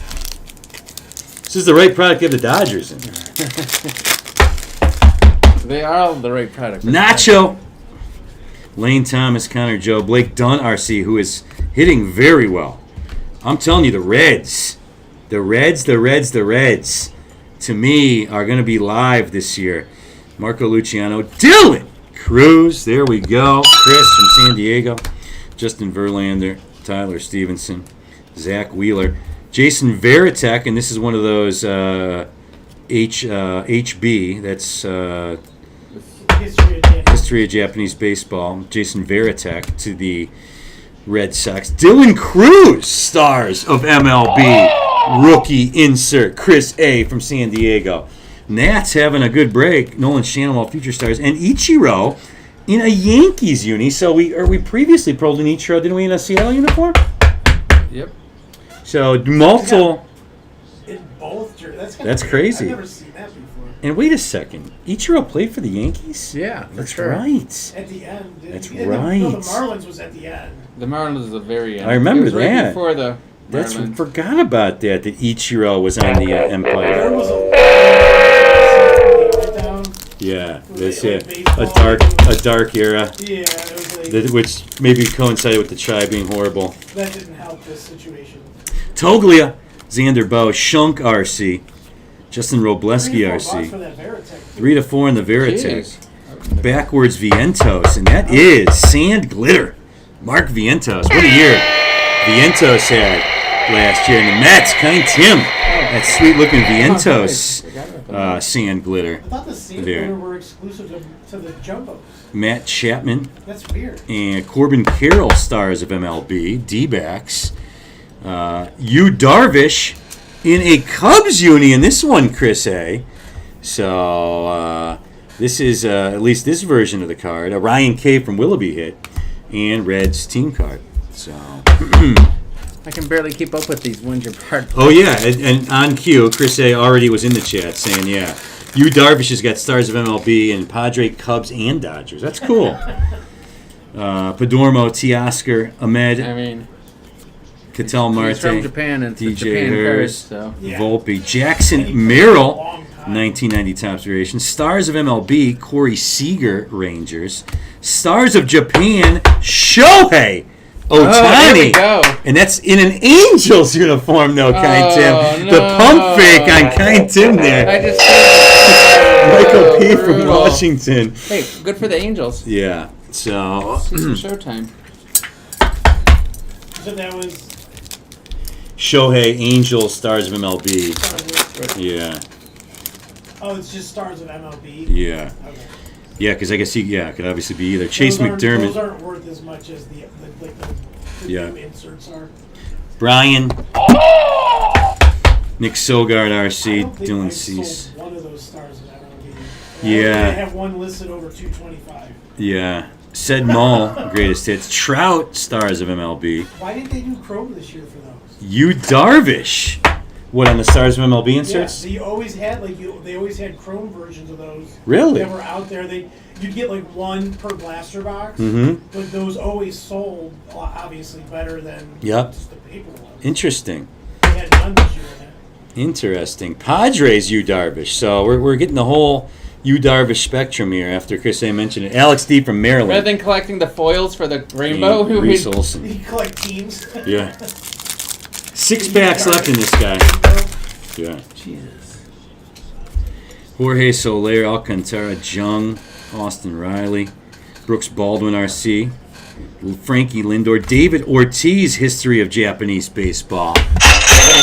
This is the right product to have the Dodgers in. They are all the right product. Nacho. Lane Thomas, Connor Joe, Blake Dunn, RC, who is hitting very well. I'm telling you, the Reds, to me, are going to be live this year. Marco Luciano, Dylan Cruz, there we go. Chris from San Diego, Justin Verlander, Tyler Stevenson, Zach Wheeler, Jason Veritek, and this is one of those HB, that's History of Japanese Baseball, Jason Veritek to the Red Sox. Dylan Cruz, Stars of MLB, rookie insert. Chris A. from San Diego. Nats having a good break. Nolan Shannon, Future Stars, and Ichiro in a Yankees uni. So we previously pulled an Ichiro, didn't we, in a Seattle uniform? Yep. So multiple. In both jerseys. That's crazy. I've never seen that before. And wait a second, Ichiro played for the Yankees? Yeah, for That's sure. right. At the end. That's No, right. the Marlins was at the end. The Marlins is the very end. I remember It was right that. before the That's Marlins. forgot about that. That Ichiro was on the There Empire. was a right down. Yeah, this Like a baseball. dark era, Yeah, it was like, which maybe coincided with the Chi being horrible. that didn't help this situation. Toglia, Xander Bow, Shunk RC, Justin Robleski $3 for RC, that Veritech. 3 to 4 in the Veritech. Jeez. Backwards Vientos, and that is Sand Glitter. Mark Vientos. What a year Vientos had last year. And the Mets, kind Tim. That sweet looking Vientos Sand Glitter. I thought the Sand There. Glitter were exclusive to the Jumbos. Matt Chapman That's weird. and Corbin Carroll, stars of MLB. D-backs. Yu Darvish in a Cubs uni in this one, Chris A. So this is at least this version of the card. A Ryan K from Willoughby hit, and Red's team card. So, I can barely keep up with these Windsor Park. oh yeah, and on cue, Chris A already was in the chat saying, yeah, Yu Darvish has got stars of MLB and Padre, Cubs, and Dodgers. That's cool. Padormo, Teoscar, Ahmed, I mean, Cattell he's from Marte, Japan and it's DJ Japan Harris. first, so. Yeah. Volpe, Jackson And he played for a Merrill, long time. 1990 Topps variation. Stars of MLB, Corey Seager, Rangers. Stars of Japan, Shohei Oh, there we Ohtani. go. And that's in an Angels uniform, though, Kind Oh, Tim. The pump fake on Kind Tim I there. just Michael P. from brutal. Washington. Hey, good for the Angels. Yeah, so See some Showtime. So that was. Shohei, Angels, Stars of MLB. Yeah, Oh, it's just stars of MLB. yeah. Okay. Yeah, because I guess it could obviously be either Chase Those McDermott. aren't worth as much as the Yeah. new inserts are. Brian, Nick Sogard, I RC, don't think Dylan I've Cease. sold one of those stars of MLB. Yeah. I have one listed over 225. Yeah. Said Mall, greatest hits. Trout, stars of MLB. Why didn't they do Chrome this year for those? Yu Darvish. What, on the stars of MLB Yeah, inserts? so you always had they always had Chrome versions of those. Really? That were out there. You'd get like one per blaster box. Mm-hmm. But those always sold obviously better than Yep. just the paper ones. Interesting. They had none this year. Interesting. Padres, Yu Darvish. So we're getting the whole Yu Darvish spectrum here after Chris A mentioned it. Alex D. from Rather Maryland. than collecting the foils for the rainbow, And who Reese we Olson. You collect teams. Yeah. 6 packs left in this guy. Yeah. Jesus. Jorge Soler, Alcantara, Jung, Austin Riley, Brooks Baldwin, RC, Frankie Lindor, David Ortiz, history of Japanese baseball,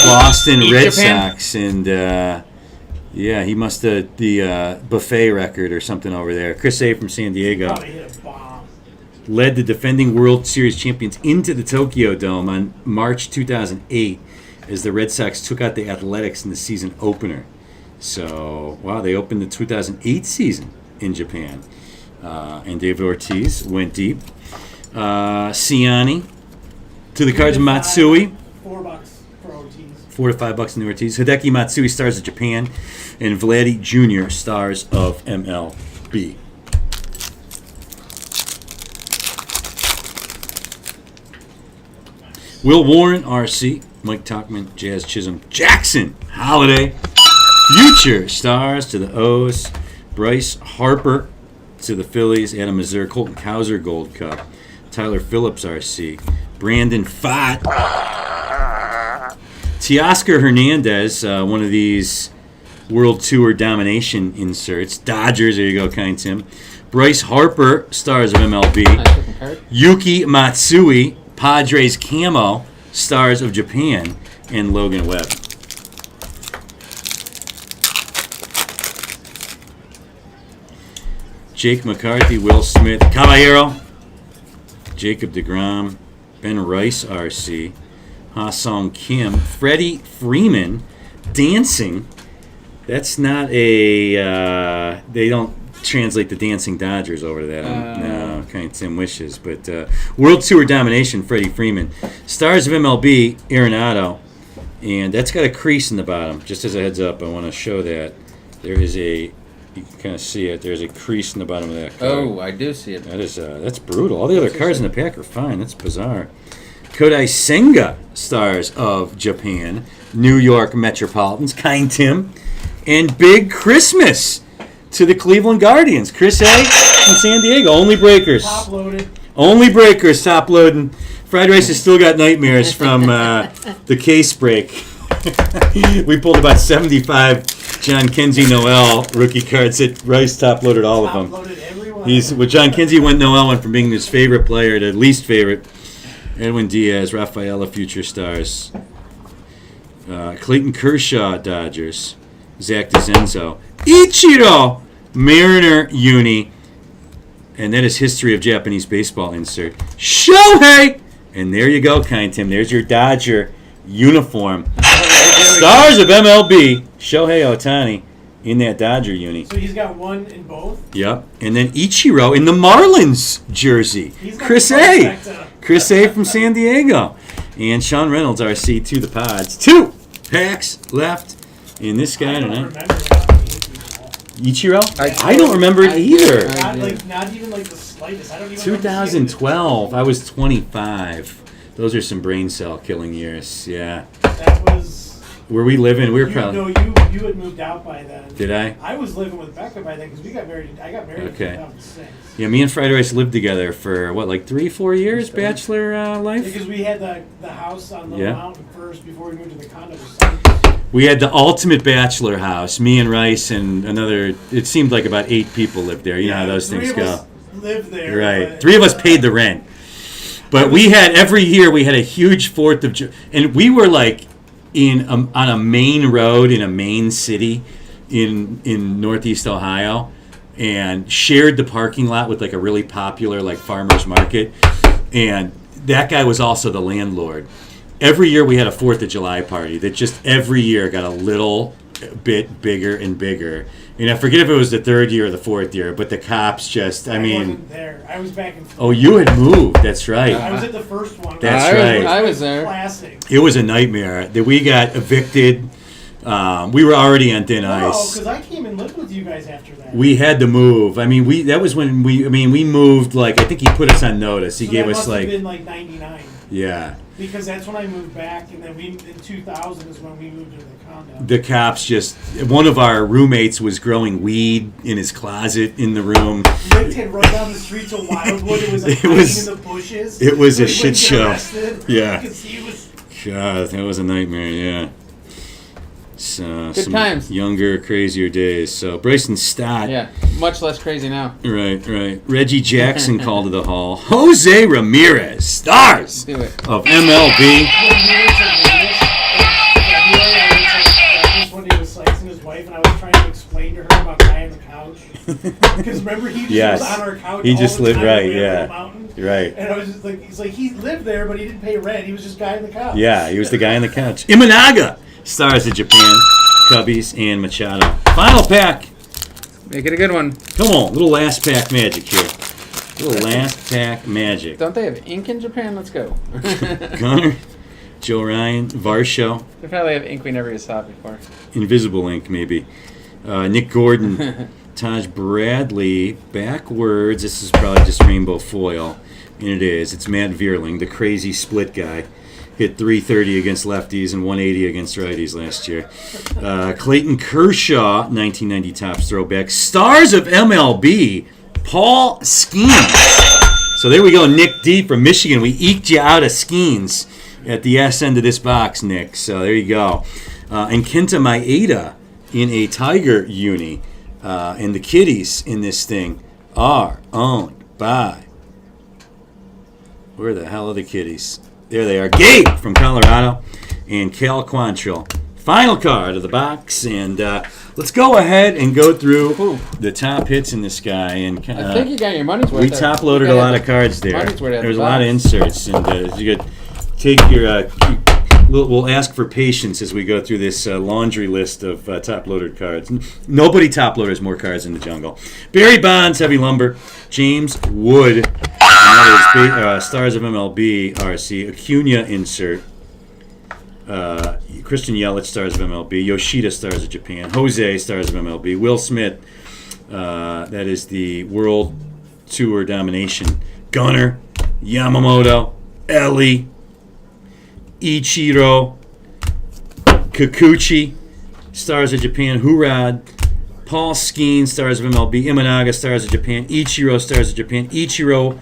Boston Eat Red Japan? Sox, and yeah, he must have the buffet record or something over there. Chris A. from San Diego Probably hit a bomb. led the defending World Series champions into the Tokyo Dome on March 2008 as the Red Sox took out the Athletics in the season opener. So, wow, they opened the 2008 season in Japan. And David Ortiz went deep. Ciani to the cards of Matsui. $4 for OTs. $4 to $5 in the Ortiz. Hideki Matsui, stars of Japan. And Vladdy Jr., stars of MLB. Will Warren, RC. Mike Talkman, Jazz Chisholm, Jackson Holiday. Future stars to the O's. Bryce Harper to the Phillies. Adam Mazur, Colton Cowser, Gold Cup. Tyler Phillips, RC. Brandon Pfaadt. Teoscar Hernandez, one of these World Tour domination inserts. Dodgers, there you go, kind Tim. Bryce Harper, stars of MLB. Nice looking card. Yuki Matsui, Padres camo, stars of Japan, and Logan Webb. Jake McCarthy, Will Smith, Caballero, Jacob DeGrom, Ben Rice, RC, Ha-Sung Kim, Freddie Freeman, dancing. That's not a. They don't translate the dancing Dodgers over to that. No, kind of Tim wishes. But World Tour domination, Freddie Freeman. Stars of MLB, Arenado. And that's got a crease in the bottom. Just as a heads up, I want to show that. There is a. You can kind of see it. There's a crease in the bottom of that card. Oh, I do see it. That is that's brutal. All the other cards in the pack are fine. That's bizarre. Kodai Senga, stars of Japan, New York Metropolitans, kind Tim, and Big Christmas, to the Cleveland Guardians. Chris A. from San Diego. Only breakers. Top loaded. Only breakers top loading. Fried Rice has still got nightmares from the case break. We pulled about 75 John Kinsey Noel rookie cards that Rice top loaded all of Top them. loaded everyone. John Kinsey Noel went from being his favorite player to least favorite. Edwin Diaz, Rafaela, future stars. Clayton Kershaw, Dodgers. Zach DeZenzo. Ichiro, Mariner uni. And that is history of Japanese baseball insert. Shohei! And there you go, Kind Tim. There's your Dodger uniform. Stars of MLB. Shohei Ohtani in that Dodger uni. So he's got one in both. Yep. And then Ichiro in the Marlins jersey. He's got Chris the A. trifecta. Chris A. from San Diego. And Sean Reynolds, RC to the Pods. 2 packs left in this guy I don't tonight. remember about the Yankees at all. Ichiro? I don't remember it either. Not even like the slightest. I don't even. 2012. I was 25. Those are some brain cell killing years. Yeah. That was. Where we living, we were You, probably. no, you had moved out by then. Did I? I was living with Becca by then because we got married. I got married Okay. in 2006. Yeah, me and Fried Rice lived together for what, like 3-4 years, bachelor life. Because we had the house on Little Yeah. Mountain first before we moved to the condo. We had the ultimate bachelor house. Me and Rice and another. It seemed like about 8 people lived there. You know how those things go. Lived there. Right. but- 3 of us paid the rent. But we had every year we had a huge 4th of July, and we were like on a main road in a main city in Northeast Ohio, and shared the parking lot with like a really popular like farmers market, and that guy was also the landlord. Every year we had a 4th of July party that just every year got a little bit bigger and bigger. And I forget if it was the 3rd year or the 4th year, but the cops just, I mean, wasn't there. I was back in. oh, you had moved. That's right. I was at the first one. That's I was- right. I was there. Classic. It was a nightmare. That we got evicted. We were already on thin No, ice. because I came and lived with you guys after that. We had to move. I mean, that was when we moved. Like, I think he put us on notice. He So gave that us must have like, been like '99 yeah. because that's when I moved back, and then in 2000 is when we moved to the condo. The cops just. One of our roommates was growing weed in his closet in the room. Rick had run down the street to Wildwood. It was like It was- hiding in the bushes. it was a So he shit wouldn't get show. arrested, Yeah. because he was. God, that was a nightmare. Yeah. So, Good some times. Younger, crazier days. So Bryson Stott. Yeah, much less crazy now. Right. Reggie Jackson called to the hall. Jose Ramirez, stars Do it. of MLB. When he was slicing his wife, and I was trying to explain to her about Guy on the couch. Because remember, he just Yes. was on our couch. He all just the lived time right, when we were in yeah. the mountain. Right. And I was just like, he's like, he lived there, but he didn't pay rent. He was just Guy on the couch. Yeah, he was the guy on the couch. Imanaga, stars of Japan, Cubbies, and Machado. Final pack. Make it a good one. Come on, little last pack magic here. Little last pack magic. Don't they have ink in Japan? Let's go. Gunner, Joe Ryan, Varsho, They probably have ink we never saw before. Invisible Ink maybe. Nick Gordon, Taj Bradley, backwards. This is probably just rainbow foil, and it is. It's Matt Vierling, the crazy split guy. Hit 330 against lefties and 180 against righties last year. Clayton Kershaw, 1990 Topps throwback. Stars of MLB, Paul Skeens. So there we go, Nick D from Michigan. We eked you out of Skeens at the S end of this box, Nick. So there you go. And Kenta Maeda in a Tiger uni. And the kitties in this thing are owned by... Where the hell are the kitties? There they are. Gabe from Colorado and Cal Quantrill. Final card of the box. And let's go ahead and go through the top hits in this guy. And I think you got your money's worth. we there. top loaded You a got lot of cards there. money's worth out of There's a the lot of box. inserts. And you could take your... We'll ask for patience as we go through this laundry list of top-loaded cards. Nobody top-loaders more cards in the jungle. Barry Bonds, Heavy Lumber. James Wood, and that is Stars of MLB, RC. Acuna insert. Christian Yelich, Stars of MLB. Yoshida, Stars of Japan. Jose, Stars of MLB. Will Smith, that is the World Tour Domination. Gunner, Yamamoto, Ellie, Ichiro, Kikuchi, Stars of Japan, Hurad, Paul Skeen, Stars of MLB. Imanaga, Stars of Japan. Ichiro, Stars of Japan. Ichiro,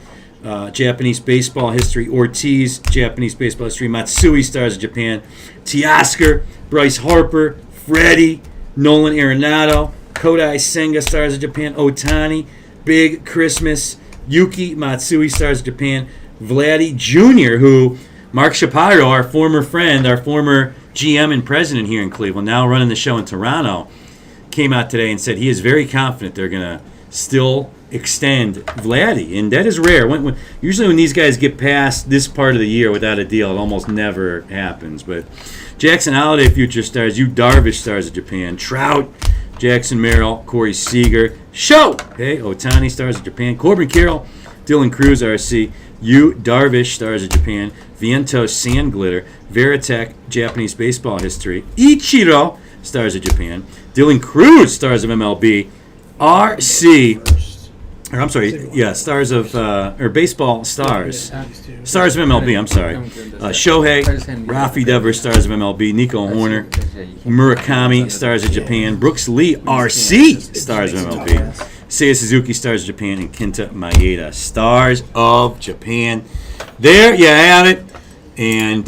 Japanese baseball history. Ortiz, Japanese baseball history. Matsui, Stars of Japan. Teoscar, Bryce Harper. Freddie, Nolan Arenado. Kodai Senga, Stars of Japan. Otani, Big Christmas. Yuki Matsui, Stars of Japan. Vladdy Jr., who Mark Shapiro, our former friend, our former GM and president here in Cleveland, now running the show in Toronto, came out today and said he is very confident they're going to still extend Vladdy. And that is rare. Usually when these guys get past this part of the year without a deal, it almost never happens. But Jackson Holiday, future stars. Yu Darvish, Stars of Japan. Trout, Jackson Merrill, Corey Seager. Show! Hey, Otani, Stars of Japan. Corbin Carroll, Dylan Cruz, RC. Yu Darvish, Stars of Japan. Vientos, Sandglitter. Veritek, Japanese baseball history. Ichiro, Stars of Japan. Dylan Cruz, Stars of MLB. Stars of baseball stars. Stars of MLB, I'm sorry. Shohei, Rafi Devers, Stars of MLB. Nico Horner, Murakami, Stars of Japan. Brooks Lee, RC, Stars of MLB. Seiya Suzuki, Stars of Japan. And Kenta Maeda, Stars of Japan. There you have it. And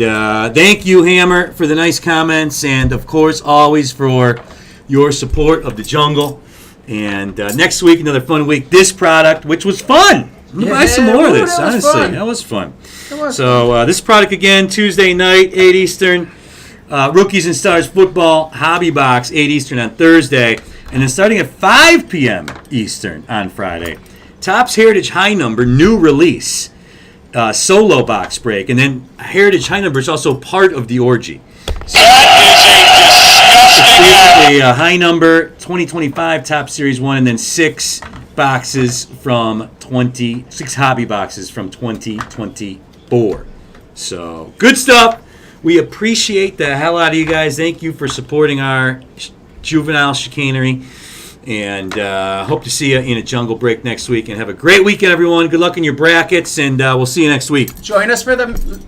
thank you, Hammer, for the nice comments. And, of course, always for your support of the jungle. And next week, another fun week. This product, which was fun. Buy some more of this, honestly. That was fun. So this product, again, Tuesday night, 8 Eastern. Rookies and Stars Football Hobby Box, 8 Eastern on Thursday. And then starting at 5 p.m. Eastern on Friday. Topps Heritage High Number, new release. Solo box break. And then Heritage High Number is also part of the orgy. So, basically a high number 2025 Top Series 1 and then 6 hobby boxes from 2024. So good stuff. We appreciate the hell out of you guys. Thank you for supporting our juvenile chicanery, and hope to see you in a jungle break next week. And have a great weekend, everyone. Good luck in your brackets, and we'll see you next week. Join us for the